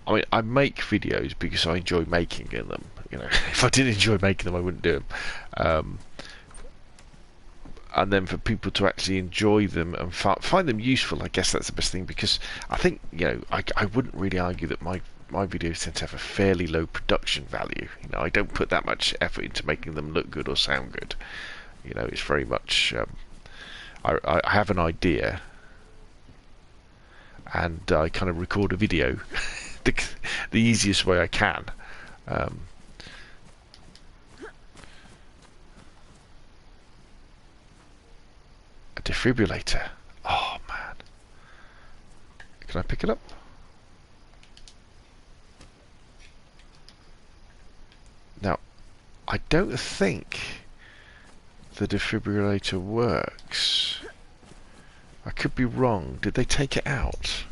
I make videos because I enjoy making them. You know, if I didn't enjoy making them, I wouldn't do them. And then for people to actually enjoy them and find them useful, I guess that's the best thing. Because I think, you know, I wouldn't really argue that my videos tend to have a fairly low production value. You know, I don't put that much effort into making them look good or sound good. You know, it's very much I have an idea and I kind of record a video the easiest way I can. A defibrillator. Oh man, can I pick it up? Now, I don't think the defibrillator works. I could be wrong. Did they take it out?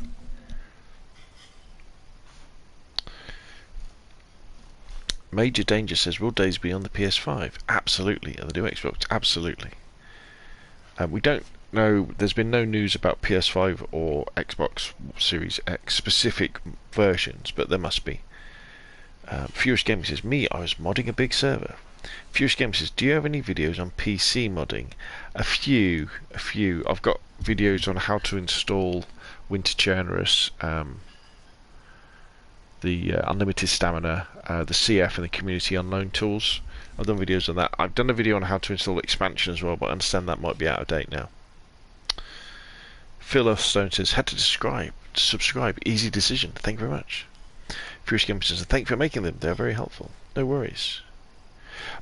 Major Danger says, will DayZ be on the PS5? Absolutely. And the new Xbox? Absolutely. We don't know. There's been no news about PS5 or Xbox Series X specific versions, but there must be. Furious Gaming says, I was modding a big server. Furious Gaming says, do you have any videos on PC modding? A few. I've got videos on how to install Winter Generous, the Unlimited Stamina, the CF and the Community Unknown tools. I've done videos on that. I've done a video on how to install expansion as well, but I understand that might be out of date now. Phil Stone says, had to subscribe. Easy decision. Thank you very much. Furious Gaming says, thank you for making them. They're very helpful. No worries.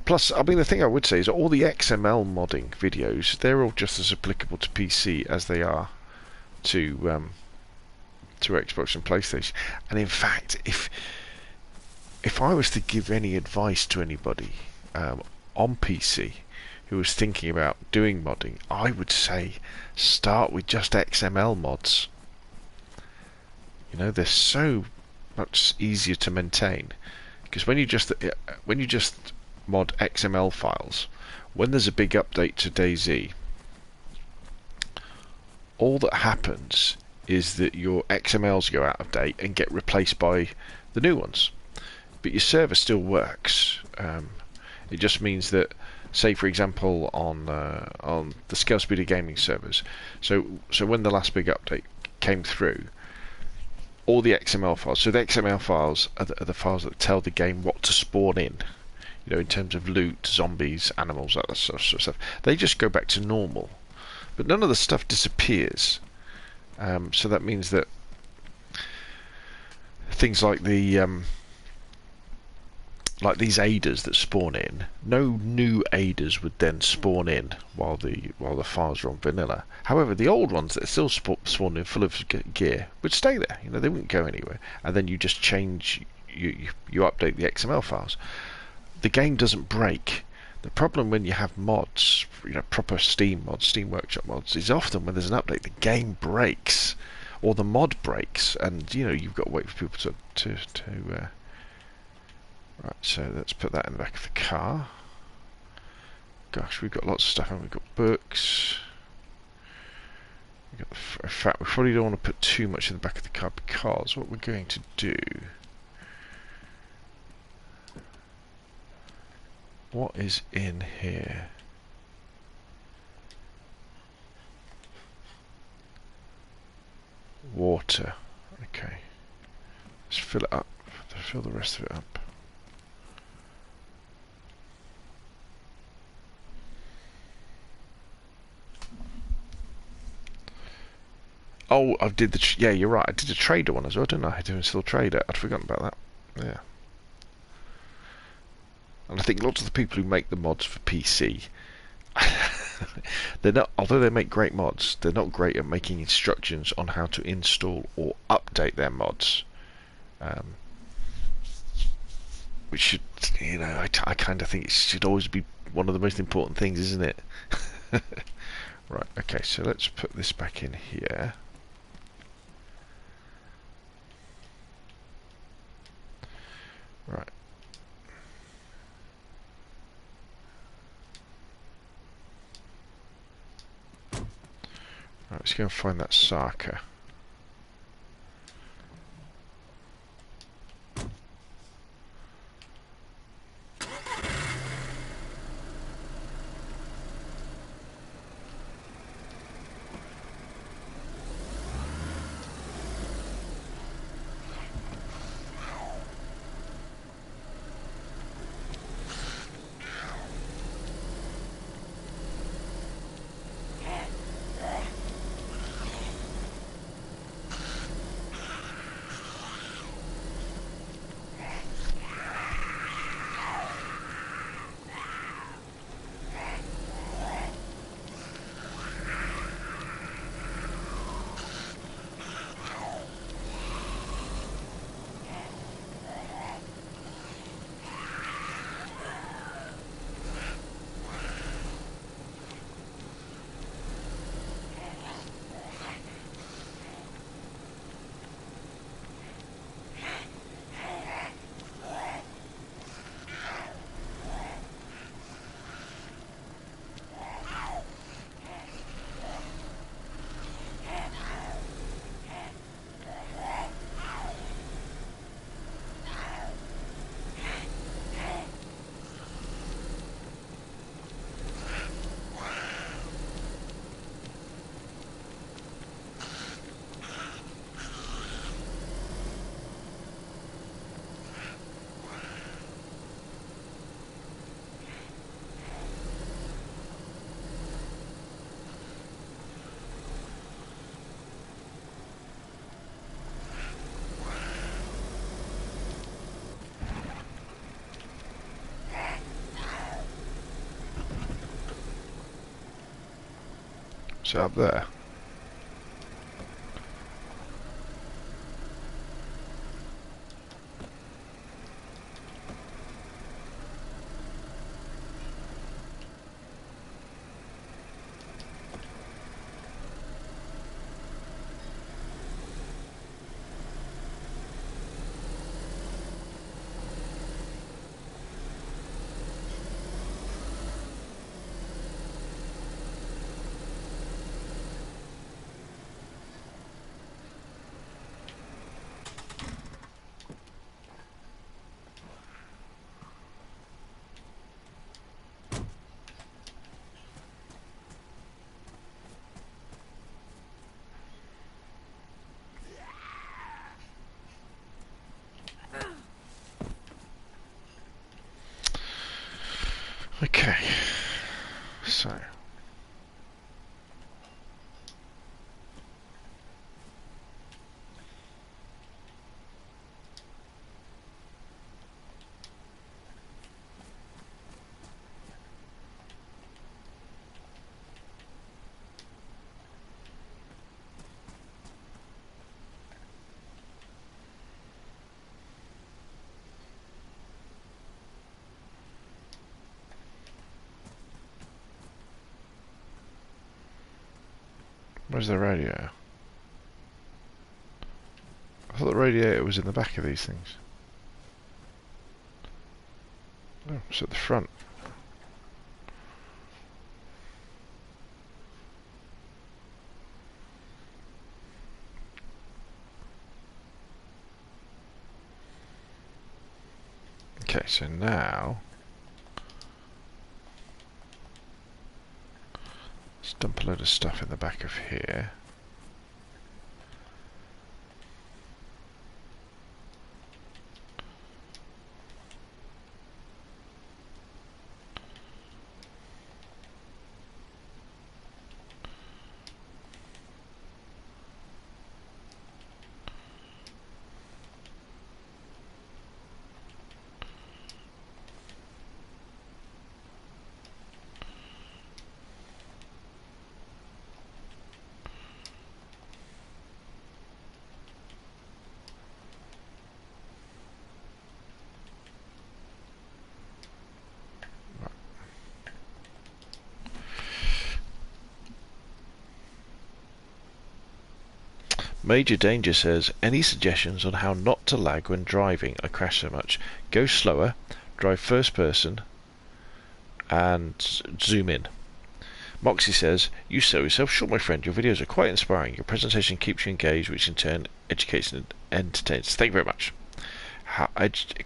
Plus, I mean, the thing I would say is all the XML modding videos, they're all just as applicable to PC as they are to Xbox and PlayStation. And in fact, if I was to give any advice to anybody on PC who was thinking about doing modding, I would say start with just XML mods. You know, they're so much easier to maintain, because when you just mod XML files, when there's a big update to DayZ, all that happens is that your XMLs go out of date and get replaced by the new ones, but your server still works. It just means that, say for example, on the Scalespeeder gaming servers, so when the last big update came through, all the XML files, so the XML files are the files that tell the game what to spawn in, you know, in terms of loot, zombies, animals, that sort of stuff. They just go back to normal, but none of the stuff disappears. So that means that things like the like these aiders that spawn in, no new aiders would then spawn in while the files are on vanilla. However, the old ones that are still spawned in full of gear would stay there. You know, they wouldn't go anywhere. And then you just change, you update the XML files. The game doesn't break. The problem when you have mods, you know, proper Steam mods, Steam Workshop mods, is often when there's an update, the game breaks or the mod breaks, and you know you've got to wait for people to Right, so let's put that in the back of the car. Gosh, we've got lots of stuff, and we've got books. In fact, we probably don't want to put too much in the back of the car, because what we're going to do... What is in here? Water. Okay. Let's fill it up. Fill the rest of it up. Oh, I did the... yeah, you're right. I did a trader one as well, didn't I? I did install trader. I'd forgotten about that. Yeah. And I think lots of the people who make the mods for PC, they're not... although they make great mods, they're not great at making instructions on how to install or update their mods. Which should... you know, I kind of think it should always be one of the most important things, isn't it? Right, okay, so let's put this back in here. Right. Right, let's go and find that Sarka. So up there. Okay, so where's the radiator? I thought the radiator was in the back of these things. Oh, it's at the front. Okay, so now let's dump a load of stuff in the back of here. Major Danger says, any suggestions on how not to lag when driving? I crash so much. Go slower, drive first person, and zoom in. Moxie says, you sell yourself short, my friend. Your videos are quite inspiring. Your presentation keeps you engaged, which in turn educates and entertains. Thank you very much.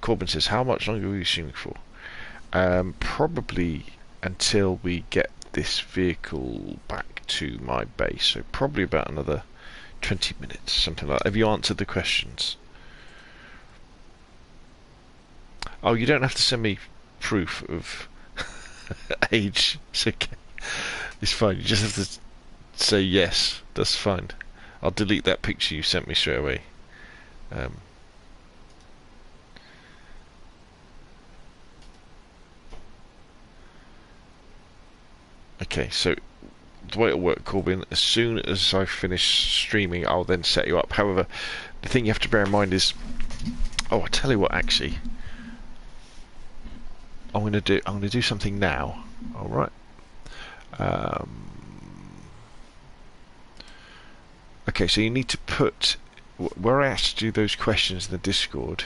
Corbin says, how much longer are you streaming for? Probably until we get this vehicle back to my base. So probably about another 20 minutes, something like that. Have you answered the questions? Oh, you don't have to send me proof of age. It's okay. It's fine. You just have to say yes. That's fine. I'll delete that picture you sent me straight away. Okay, so the way it'll work, Corbin, as soon as I finish streaming, I'll then set you up. However, the thing you have to bear in mind is, oh, I tell you what, actually, I'm gonna do something now. All right. Okay, so you need to put where I asked you those questions in the Discord.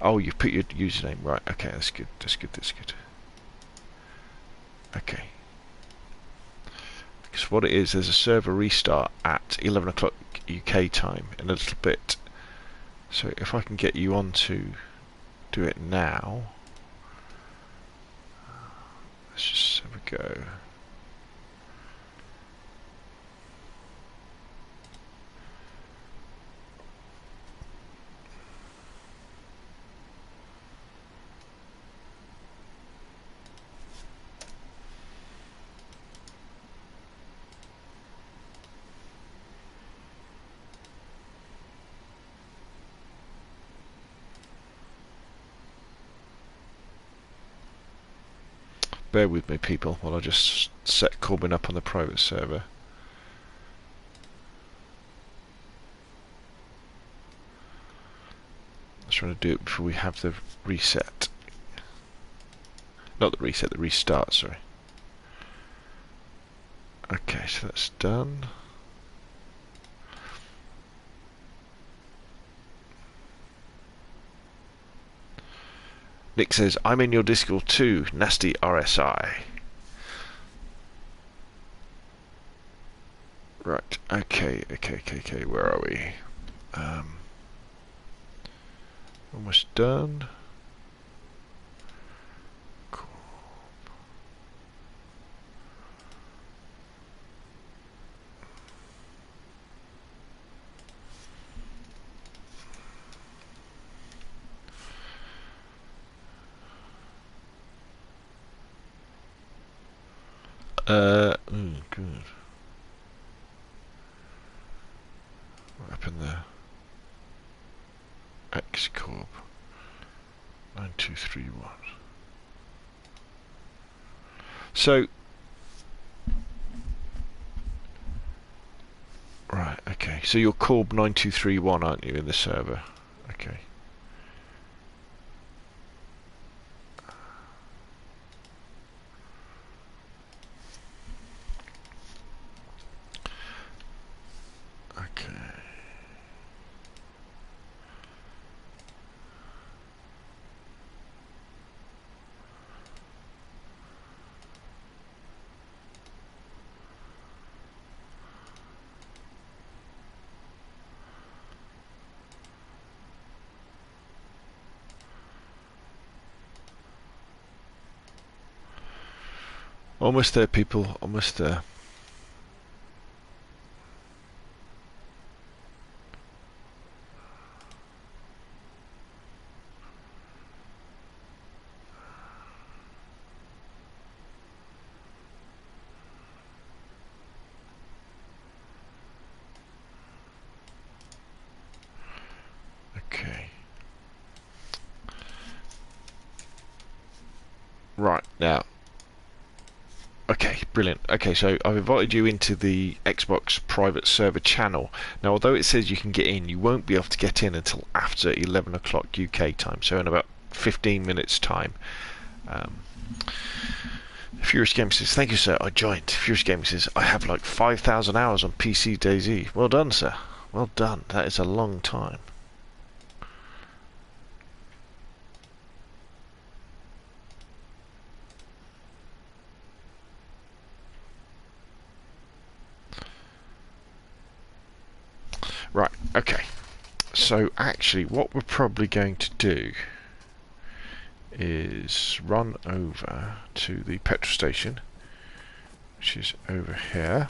Oh, you put your username, right? Okay, that's good. That's good. That's good. Okay. Because what it is, there's a server restart at 11 o'clock UK time in a little bit. So if I can get you on to do it now, let's just have a go. Bear with me, people, while I just set Corbin up on the private server. I was trying to do it before we have the reset. Not the reset, the restart, sorry. Okay, so that's done. Nick says, I'm in your Discord too, nasty RSI. Right, okay, where are we? Almost done. Cool. Good. What happened there? X Corp 9231. So, right, okay. So you're Corb 9231, aren't you, in the server? Okay. Okay. Almost there, people. Almost there. Okay. Right, now. Okay, brilliant. Okay, so I've invited you into the Xbox private server channel. Now, although it says you can get in, you won't be able to get in until after 11 o'clock UK time, so in about 15 minutes time. Furious Gaming says, thank you, sir. I joined. Furious Gaming says, I have like 5,000 hours on PC DayZ. Well done, sir. Well done. That is a long time. Right, okay. So actually what we're probably going to do is run over to the petrol station, which is over here.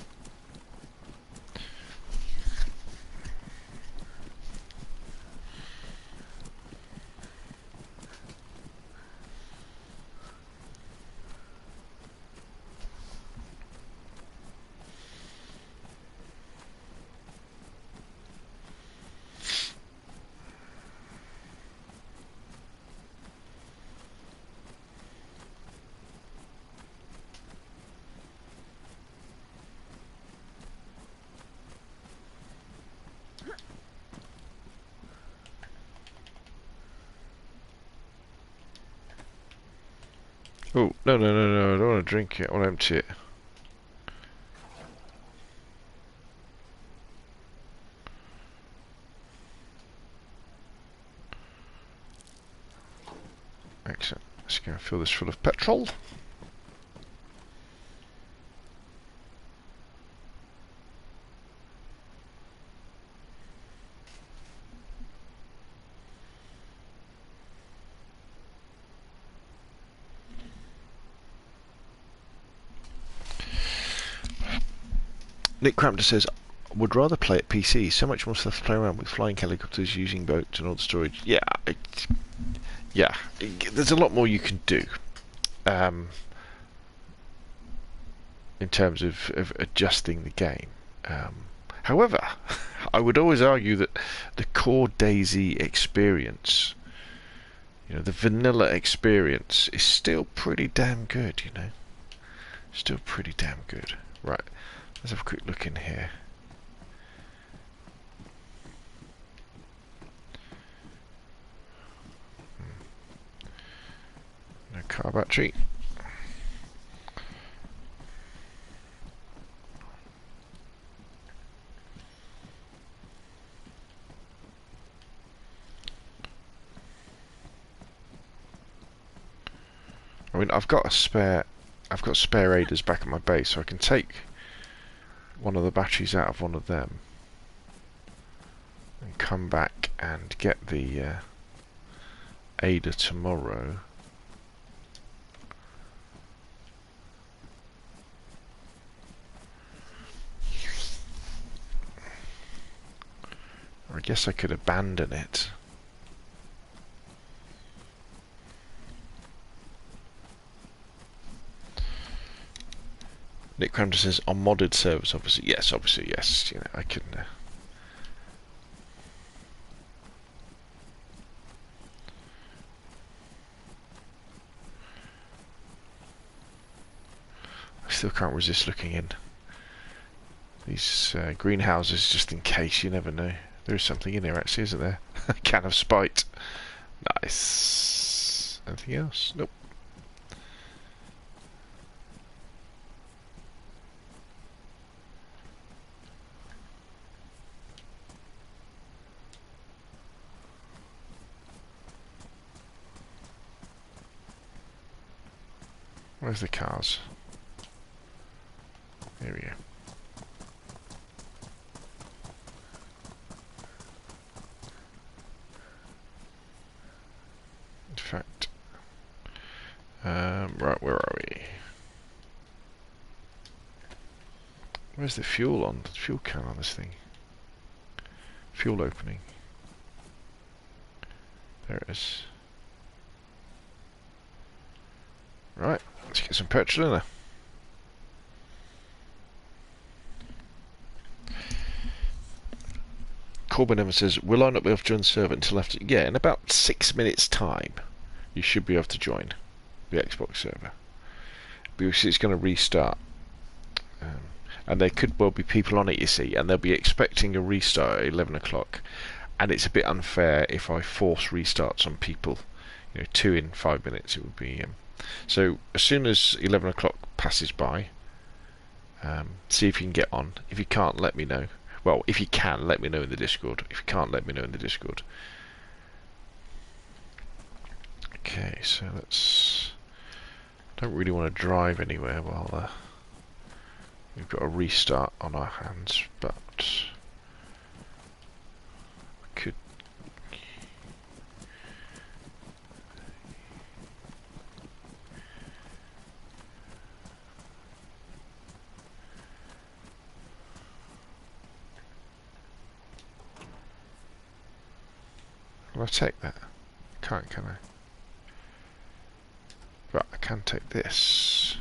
Oh, no, no, no, no, I don't want to drink it, I want to empty it. Excellent. Let's go and fill this full of petrol. Nick Crampton says, would rather play at PC. So much more stuff to play around with, flying helicopters, using boats and all the storage. Yeah, yeah. There's a lot more you can do in terms of adjusting the game. However, I would always argue that the core DayZ experience, you know, the vanilla experience, is still pretty damn good. You know, still pretty damn good. Right. Let's have a quick look in here. No car battery. I mean, I've got spare aiders back at my base, so I can take one of the batteries out of one of them and come back and get the aider tomorrow. Or I guess I could abandon it. Nick Cramter says on modded servers, obviously. Yes, obviously, yes. You know, I can. I still can't resist looking in these greenhouses just in case. You never know. There is something in there, actually, isn't there? A can of Spite. Nice. Anything else? Nope. Where's the cars? Here we go. In fact, right, where are we? Where's the fuel on? The fuel can on this thing? Fuel opening. There it is. Right, let's get some petrol in there. Corbin Evans says, will I not be able to join the server until after... Yeah, in about 6 minutes time, you should be able to join the Xbox server. Because it's going to restart. And there could well be people on it, you see, and they'll be expecting a restart at 11 o'clock. And it's a bit unfair if I force restarts on people. You know, 2 in 5 minutes it would be... So, as soon as 11 o'clock passes by, see if you can get on. If you can't, let me know. Well, if you can, let me know in the Discord. If you can't, let me know in the Discord. Okay, so let's... Don't really want to drive anywhere while we've got a restart on our hands, but... we could... Will I take that? Can't, can I? Right, I can take this.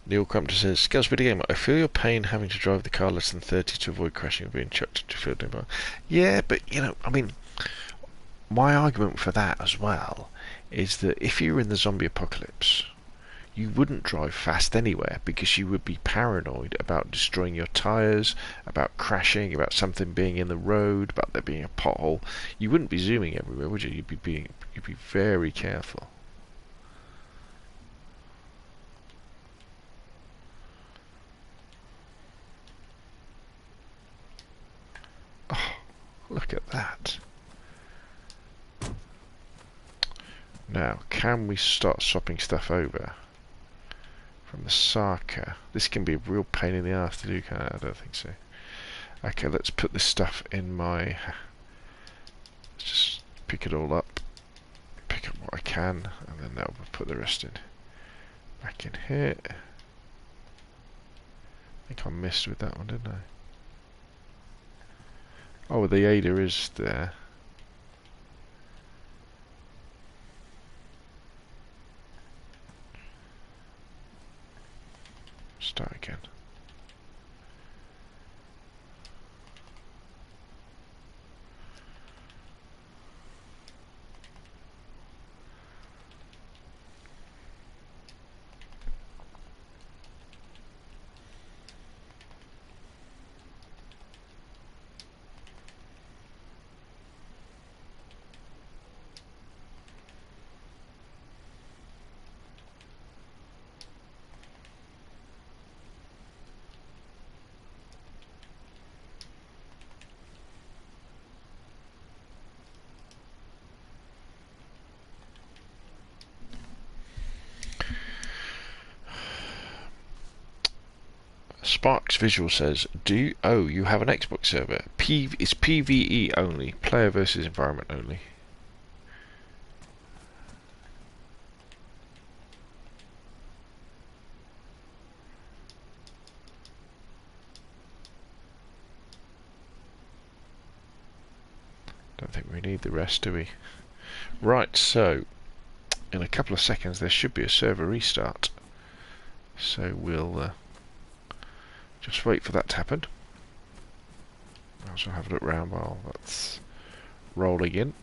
Neil Crumpton says, Scalespeeder Gamer, I feel your pain having to drive the car less than 30 to avoid crashing or being chucked into field nearby. Yeah, but, you know, I mean, my argument for that as well is that if you were in the zombie apocalypse, you wouldn't drive fast anywhere because you would be paranoid about destroying your tyres, about crashing, about something being in the road, about there being a pothole. You wouldn't be zooming everywhere, would you? You'd be very careful. Oh, look at that. Now, can we start swapping stuff over from the Sarka? This can be a real pain in the ass to do, can it? I don't think so. Okay, let's put this stuff in my... Let's just pick it all up. Pick up what I can, and then that will put the rest in. Back in here. I think I missed with that one, didn't I? Oh, the Ada is there. Start again. Sparks Visual says, oh, you have an Xbox server. It's PvE only, player versus environment only. Don't think we need the rest, do we? Right, so in a couple of seconds there should be a server restart. So we'll just wait for that to happen. I'll also have a look round while that's rolling in.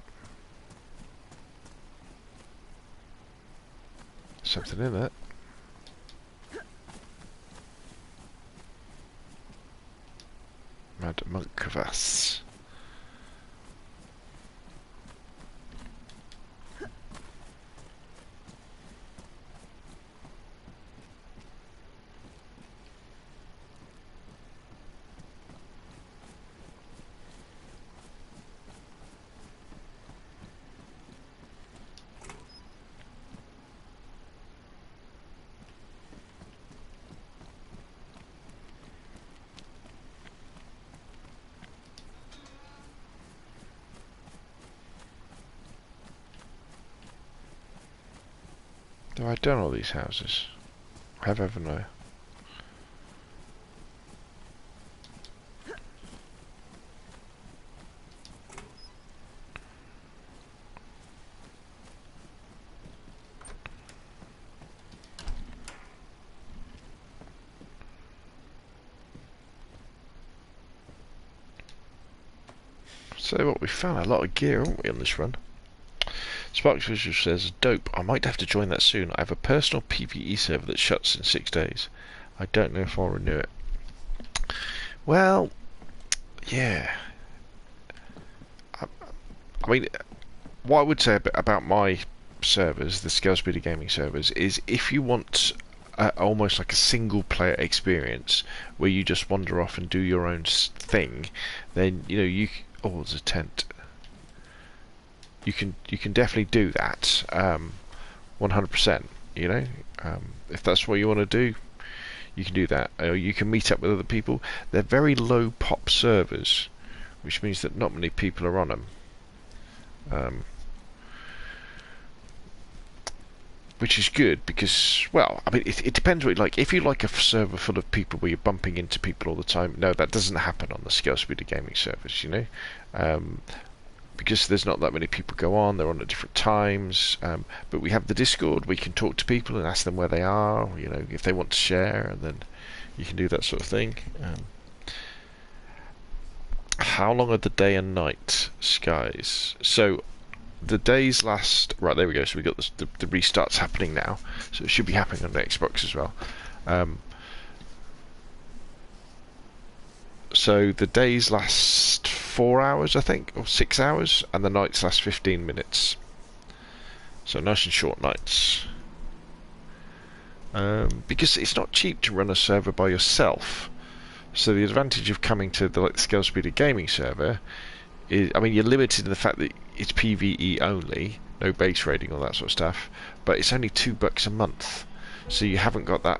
Something in there. Mad monk of us. Have I done all these houses? Haven't I? So what, we found a lot of gear, haven't we, on this run? Sparks Visual says, dope, I might have to join that soon. I have a personal PvE server that shuts in 6 days. I don't know if I'll renew it. Well, yeah. I mean, what I would say about my servers, the Scalespeeder gaming servers, is if you want almost like a single player experience where you just wander off and do your own thing, then, you know, oh, there's a tent. You can definitely do that, 100%. You know, if that's what you want to do, you can do that. You can meet up with other people. They're very low pop servers, which means that not many people are on them. Which is good because, well, I mean, it depends what you like. If you like a server full of people where you're bumping into people all the time, no, that doesn't happen on the Scalespeeder gaming servers, you know. Because there's not that many people go on, they're on at different times. But we have the Discord, we can talk to people and ask them where they are, you know, if they want to share, and then you can do that sort of thing. How long are the day and night skies? So the days last, right, there we go, so we got the restarts happening now, so it should be happening on the Xbox as well. So the days last 4 hours, I think, or 6 hours, and the nights last 15 minutes. So nice and short nights. Because it's not cheap to run a server by yourself. So the advantage of coming to the Scalespeeder gaming server is, I mean, you're limited in the fact that it's PvE only, no base raiding, all that sort of stuff, but it's only $2 a month. So you haven't got that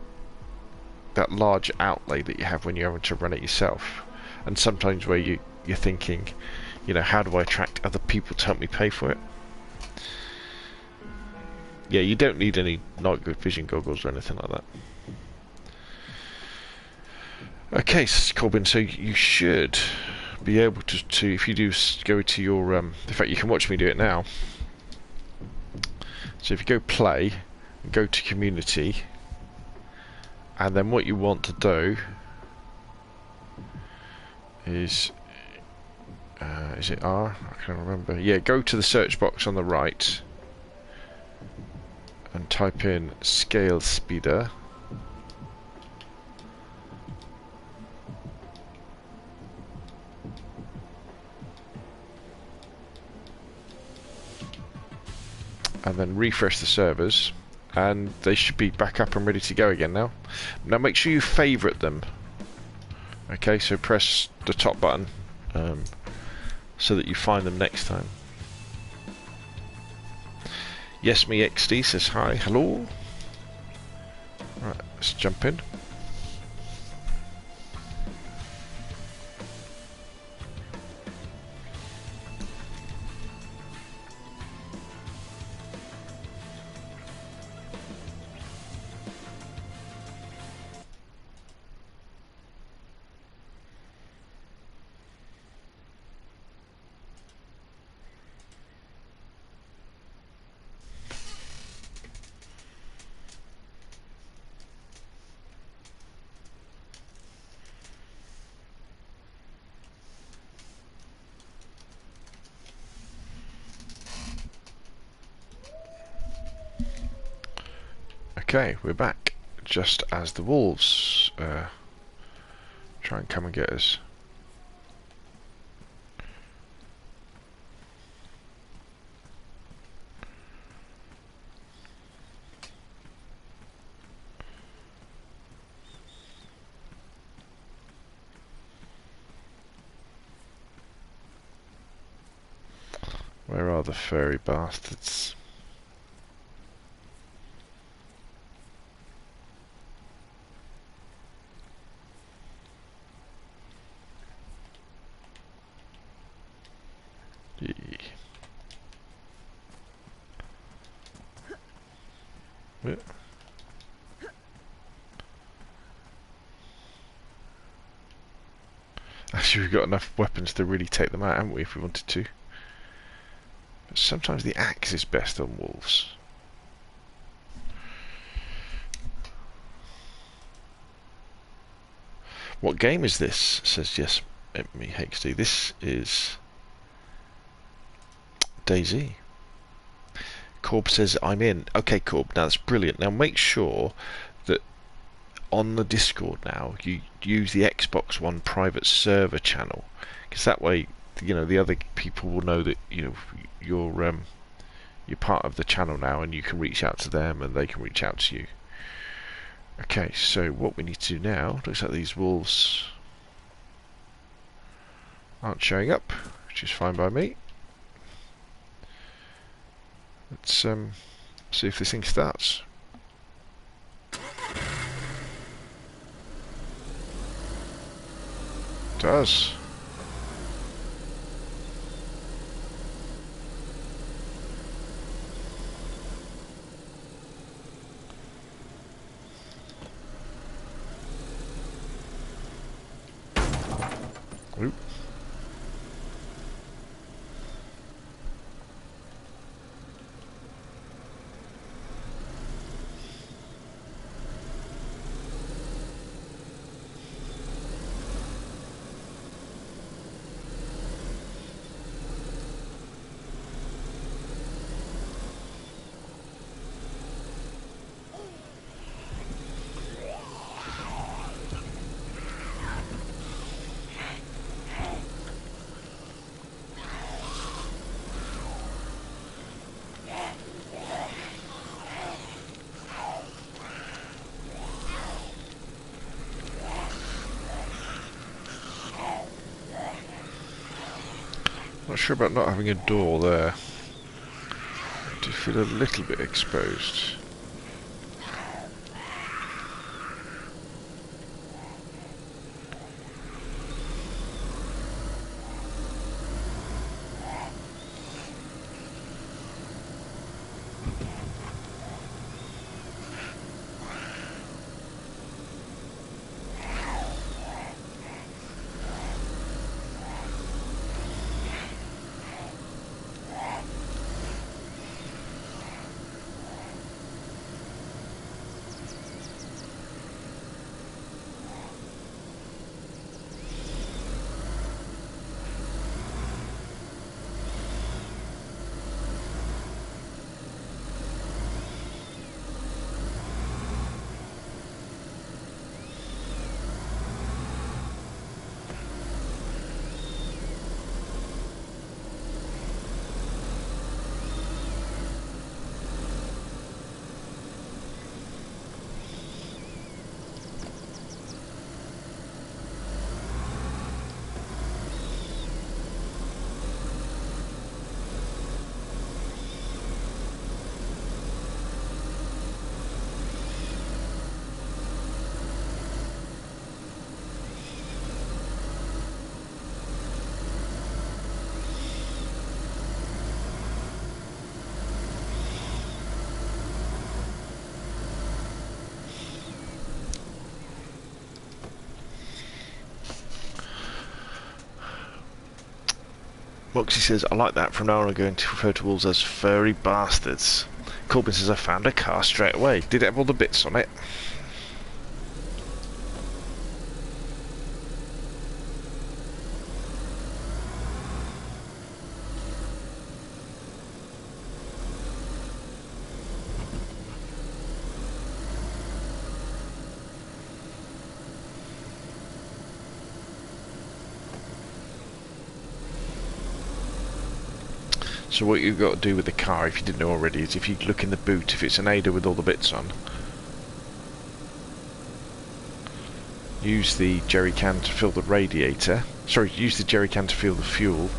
large outlay that you have when you're having to run it yourself. And sometimes where you're thinking, you know, how do I attract other people to help me pay for it? Yeah, you don't need any night vision goggles or anything like that. Okay, Corbin, so you should be able to if you do go to your, in fact you can watch me do it now. So if you go play, and go to community, and then what you want to do is it R? I can't remember. Yeah, go to the search box on the right and type in Scalespeeder. And then refresh the servers, and they should be back up and ready to go again now. Now make sure you favourite them. Okay, so press the top button so that you find them next time. Yes, me XD says hi, hello. Right, let's jump in. Okay, we're back. Just as the wolves try and come and get us. Where are the furry bastards? Yeah. Actually, we've got enough weapons to really take them out, haven't we, if we wanted to? But sometimes the axe is best on wolves. What game is this? Says yes, me HD. This is DayZ. Corb says I'm in. Okay, Corb, now that's brilliant. Now make sure that on the Discord now you use the Xbox One private server channel, because that way, you know, the other people will know that, you know, you're part of the channel now, and you can reach out to them and they can reach out to you. Okay, so what we need to do now, looks like these wolves aren't showing up, which is fine by me. Let's see if this thing starts. It does. Oop. Not sure about not having a door there. I do feel a little bit exposed. Moxie says, I like that. From now on I'm going to refer to wolves as furry bastards. Corbin says, I found a car straight away. Did it have all the bits on it? So what you've got to do with the car, if you didn't know already, is if you look in the boot, if it's an Ada with all the bits on, use the jerry can to fill the radiator. Sorry, use the jerry can to fill the fuel,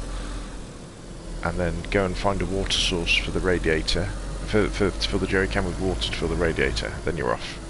and then go and find a water source for the radiator. To fill the jerry can with water to fill the radiator. Then you're off.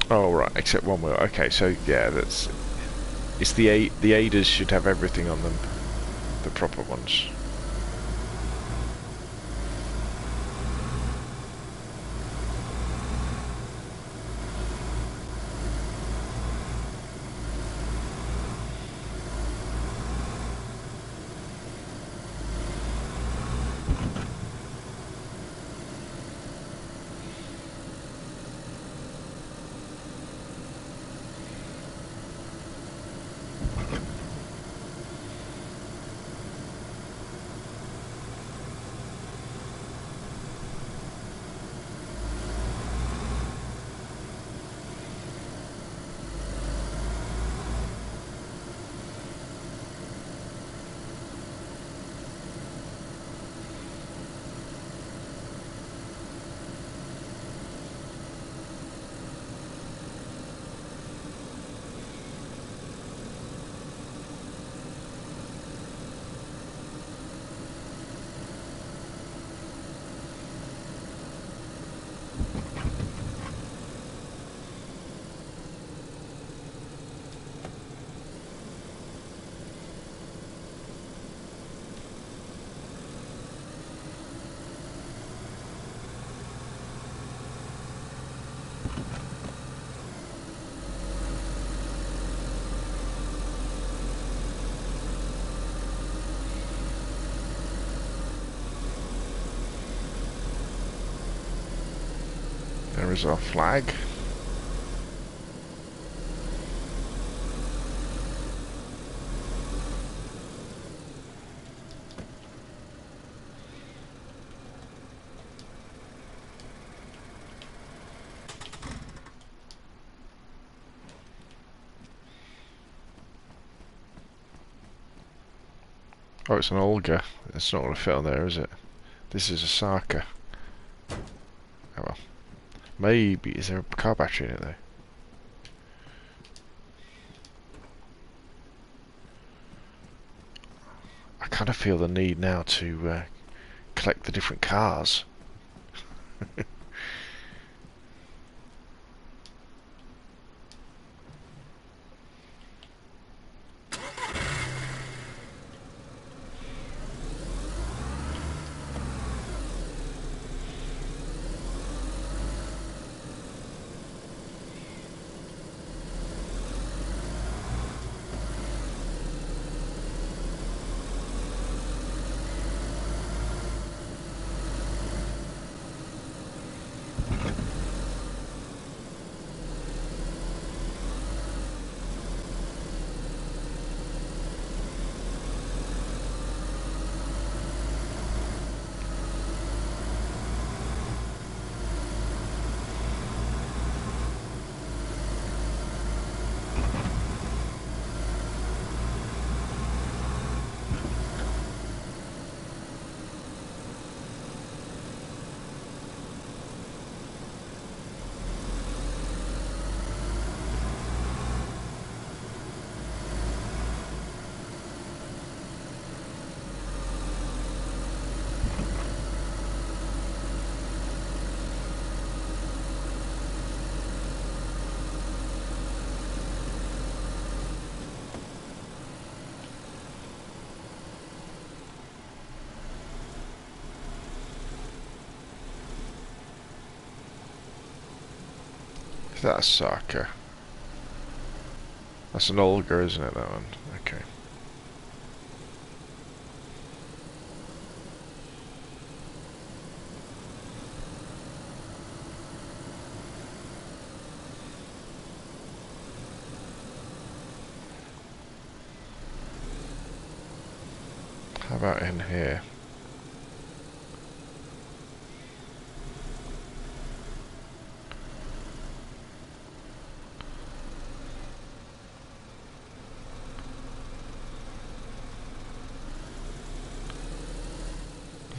Oh right, except one wheel. Okay, so yeah, it's the Adas should have everything on them, the proper ones. There is our flag. Oh, it's an Olga. It's not going to fit on there, is it? This is a Sarka. Oh well. Maybe. Is there a car battery in it though? I kind of feel the need now to collect the different cars. that a Sarka? That's an Olga, isn't it, that one? Okay. How about in here?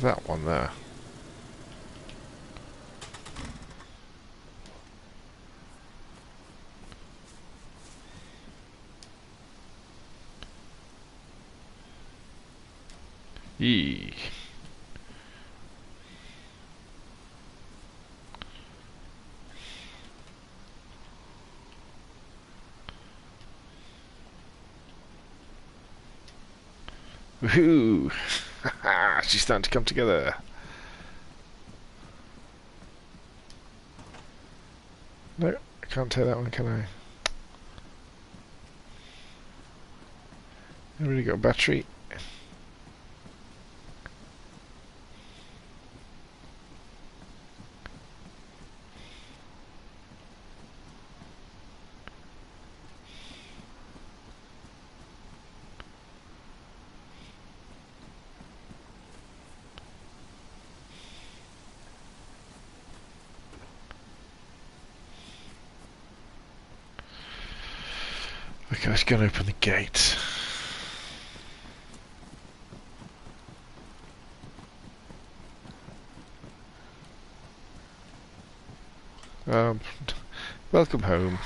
That one there. Yee. Woohoo! She's starting to come together. No, I can't take that one, can I? I really got a battery. Okay, let's go and open the gate. Welcome home.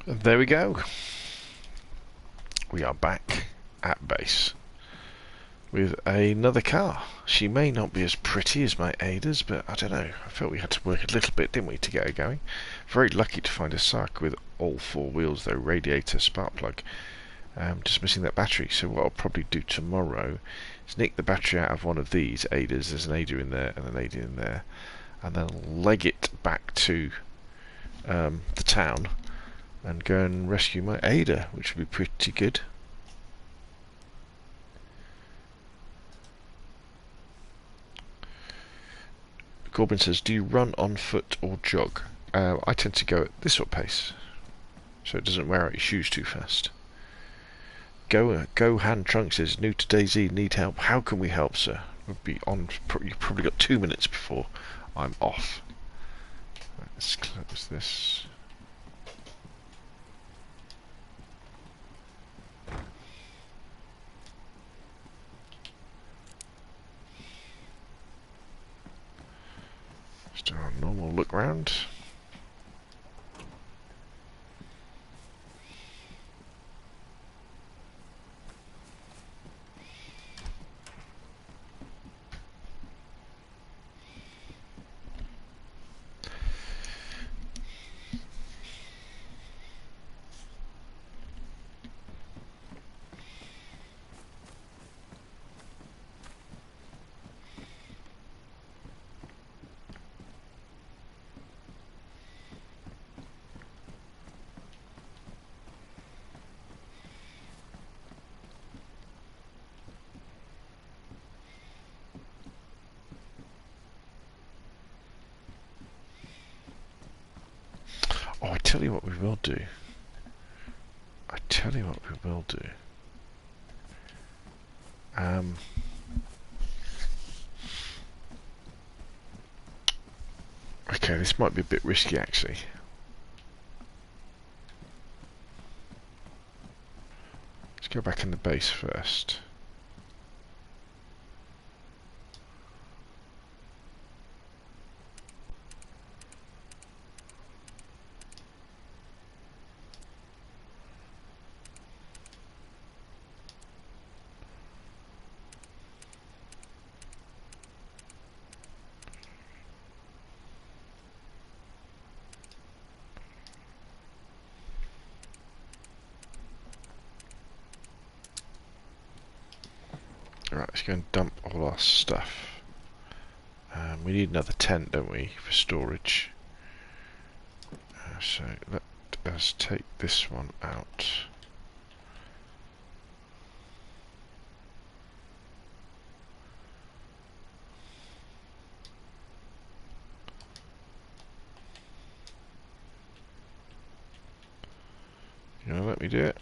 There we go. We are back at base with another car. She may not be as pretty as my Ada's, but I don't know. I felt we had to work a little bit, didn't we, to get her going. Very lucky to find a Sarka with all four wheels, though. Radiator, spark plug. Just missing that battery. So what I'll probably do tomorrow is nick the battery out of one of these Adas. There's an Ada in there and an Ada in there, and then leg it back to the town and go and rescue my Ada, which would be pretty good. Corbin says, do you run on foot or jog? I tend to go at this sort of pace, so it doesn't wear out your shoes too fast. Go Hand Trunk says, new to DayZ, need help. How can we help, sir? We'll be on. You've probably got 2 minutes before I'm off. Right, let's close this. Just do a normal look round. Oh, I tell you what we will do. Okay, this might be a bit risky actually. Let's go back in the base first. Right, let's go and dump all our stuff. We need another tent, don't we, for storage? So let us take this one out. You gonna let me do it?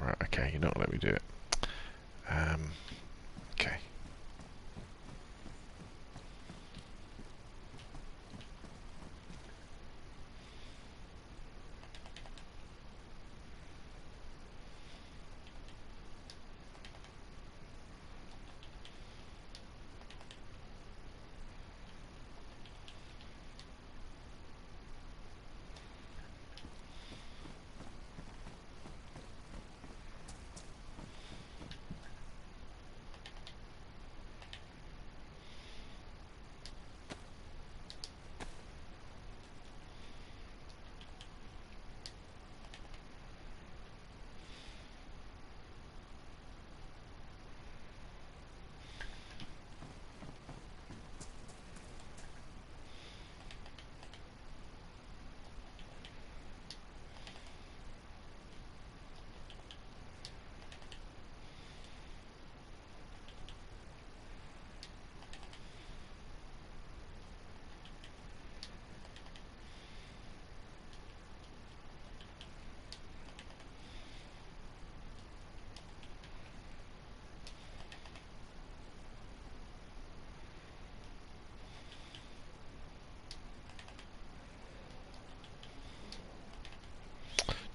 Right, okay, you're not gonna let me do it. Okay.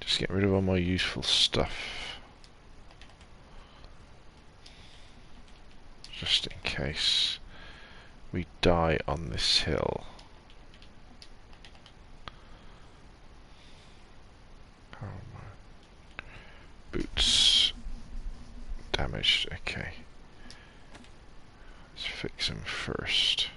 Just get rid of all my useful stuff. Just in case we die on this hill. Oh my. Boots. Damaged, okay. Let's fix them first.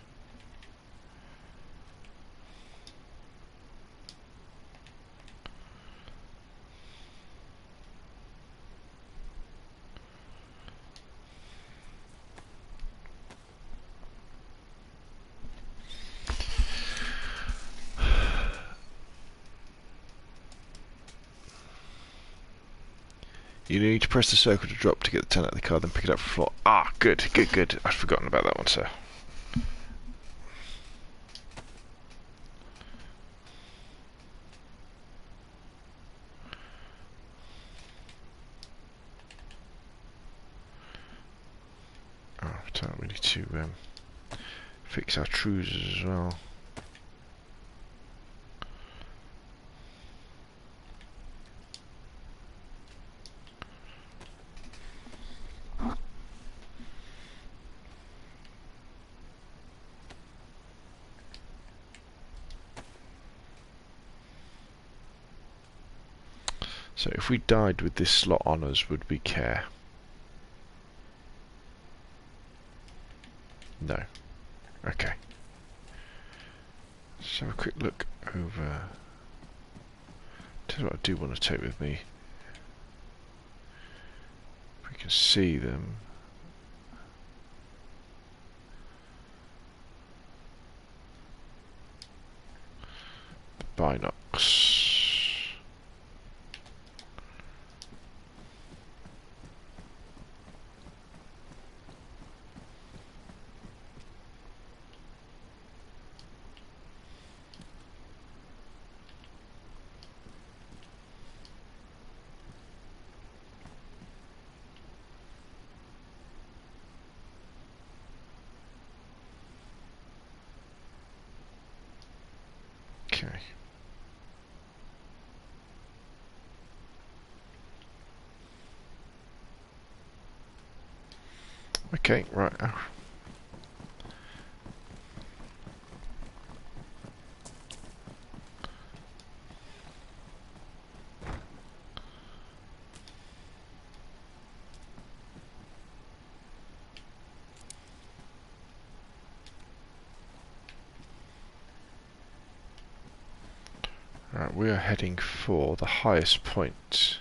You need to press the circle to drop to get the 10 out of the car, then pick it up from the floor. Ah, good, good, good. I'd forgotten about that one, sir. Oh, we need to fix our trousers as well. So if we died with this slot on us, would we care? No. Okay. Let's have a quick look over. Tell you what I do want to take with me. If we can see them. Binocs. Okay. Okay, right. Right, we are heading for the highest point,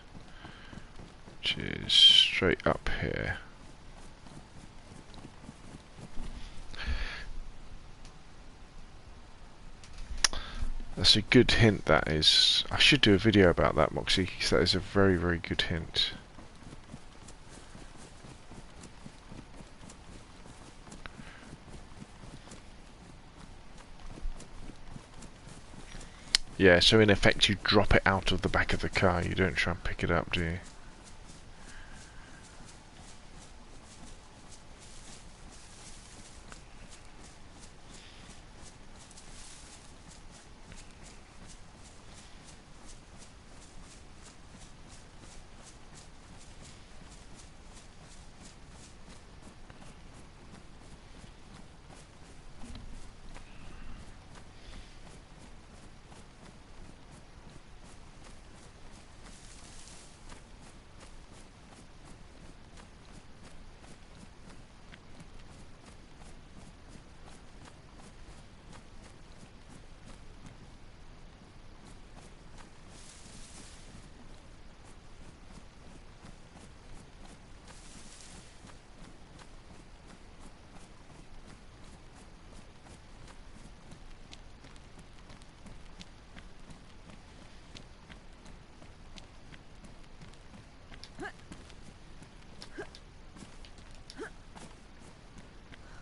which is straight up here. That's a good hint, that is. I should do a video about that, Moxie, because that is a very, very good hint. Yeah, so in effect you drop it out of the back of the car, you don't try and pick it up, do you?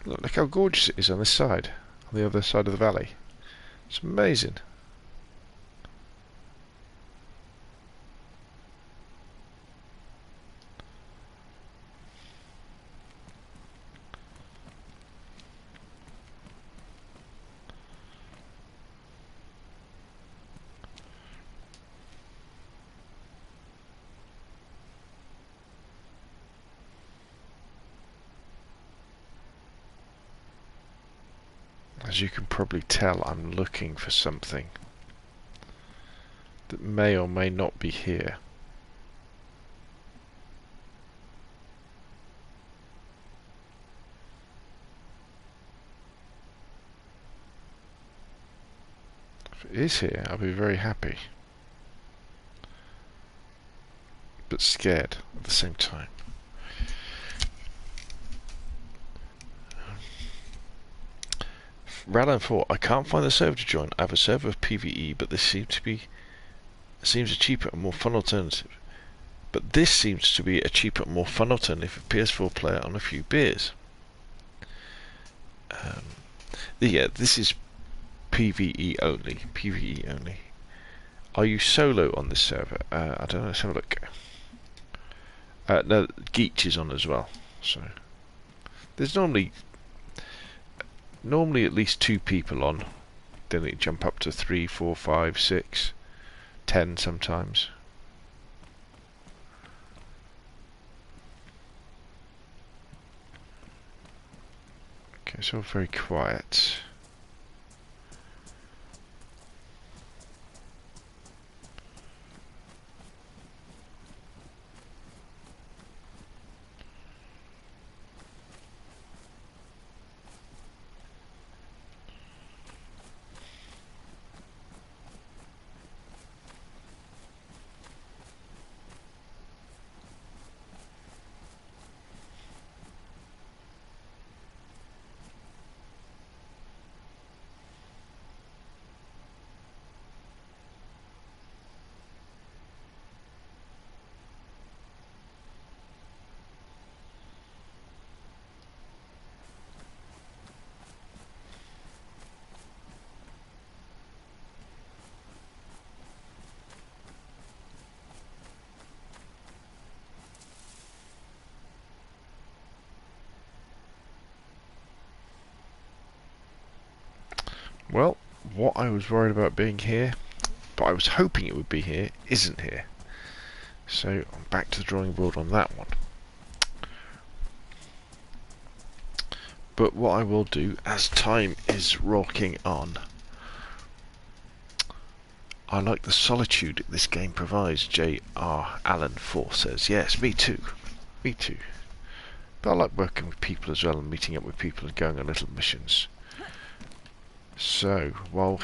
Look how gorgeous it is on this side, on the other side of the valley. It's amazing. As you can probably tell, I'm looking for something that may or may not be here. If it is here, I'll be very happy. But scared at the same time. Radon 4, I can't find the server to join. I have a server of PvE, but this seems a cheaper and more fun alternative. But this seems to be a cheaper, more fun alternative for PS4 player on a few beers. Yeah, this is PvE only. PvE only. Are you solo on this server? I don't know. Let's have a look. No, Geach is on as well. So there's normally at least 2 people on. Then it jump up to 3, 4, 5, 6, 10 sometimes. Okay, so very quiet. Well, what I was worried about being here, but I was hoping it would be here, isn't here. So I'm back to the drawing board on that one. But what I will do, as time is rocking on, I like the solitude this game provides. J.R. Allen 4 says, yes, me too. Me too. But I like working with people as well and meeting up with people and going on little missions. So, while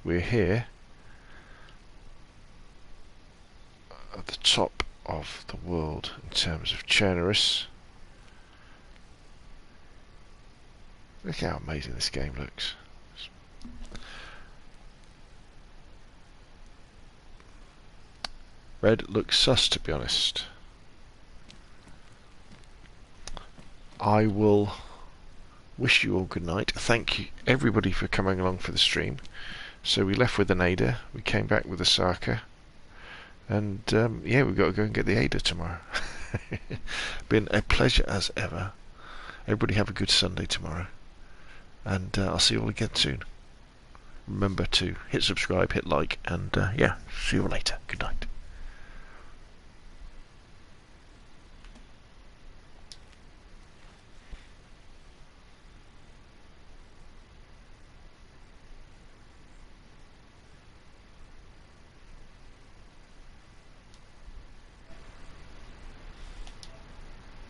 we're here, at the top of the world in terms of generous, look how amazing this game looks. Red looks sus, to be honest. I will wish you all good night. Thank you everybody for coming along for the stream. So we left with an Ada, we came back with a Sarka, and yeah, we've got to go and get the Ada tomorrow. Been a pleasure as ever. Everybody have a good Sunday tomorrow, and I'll see you all again soon. Remember to hit subscribe, hit like, and yeah, see you all later. Good night.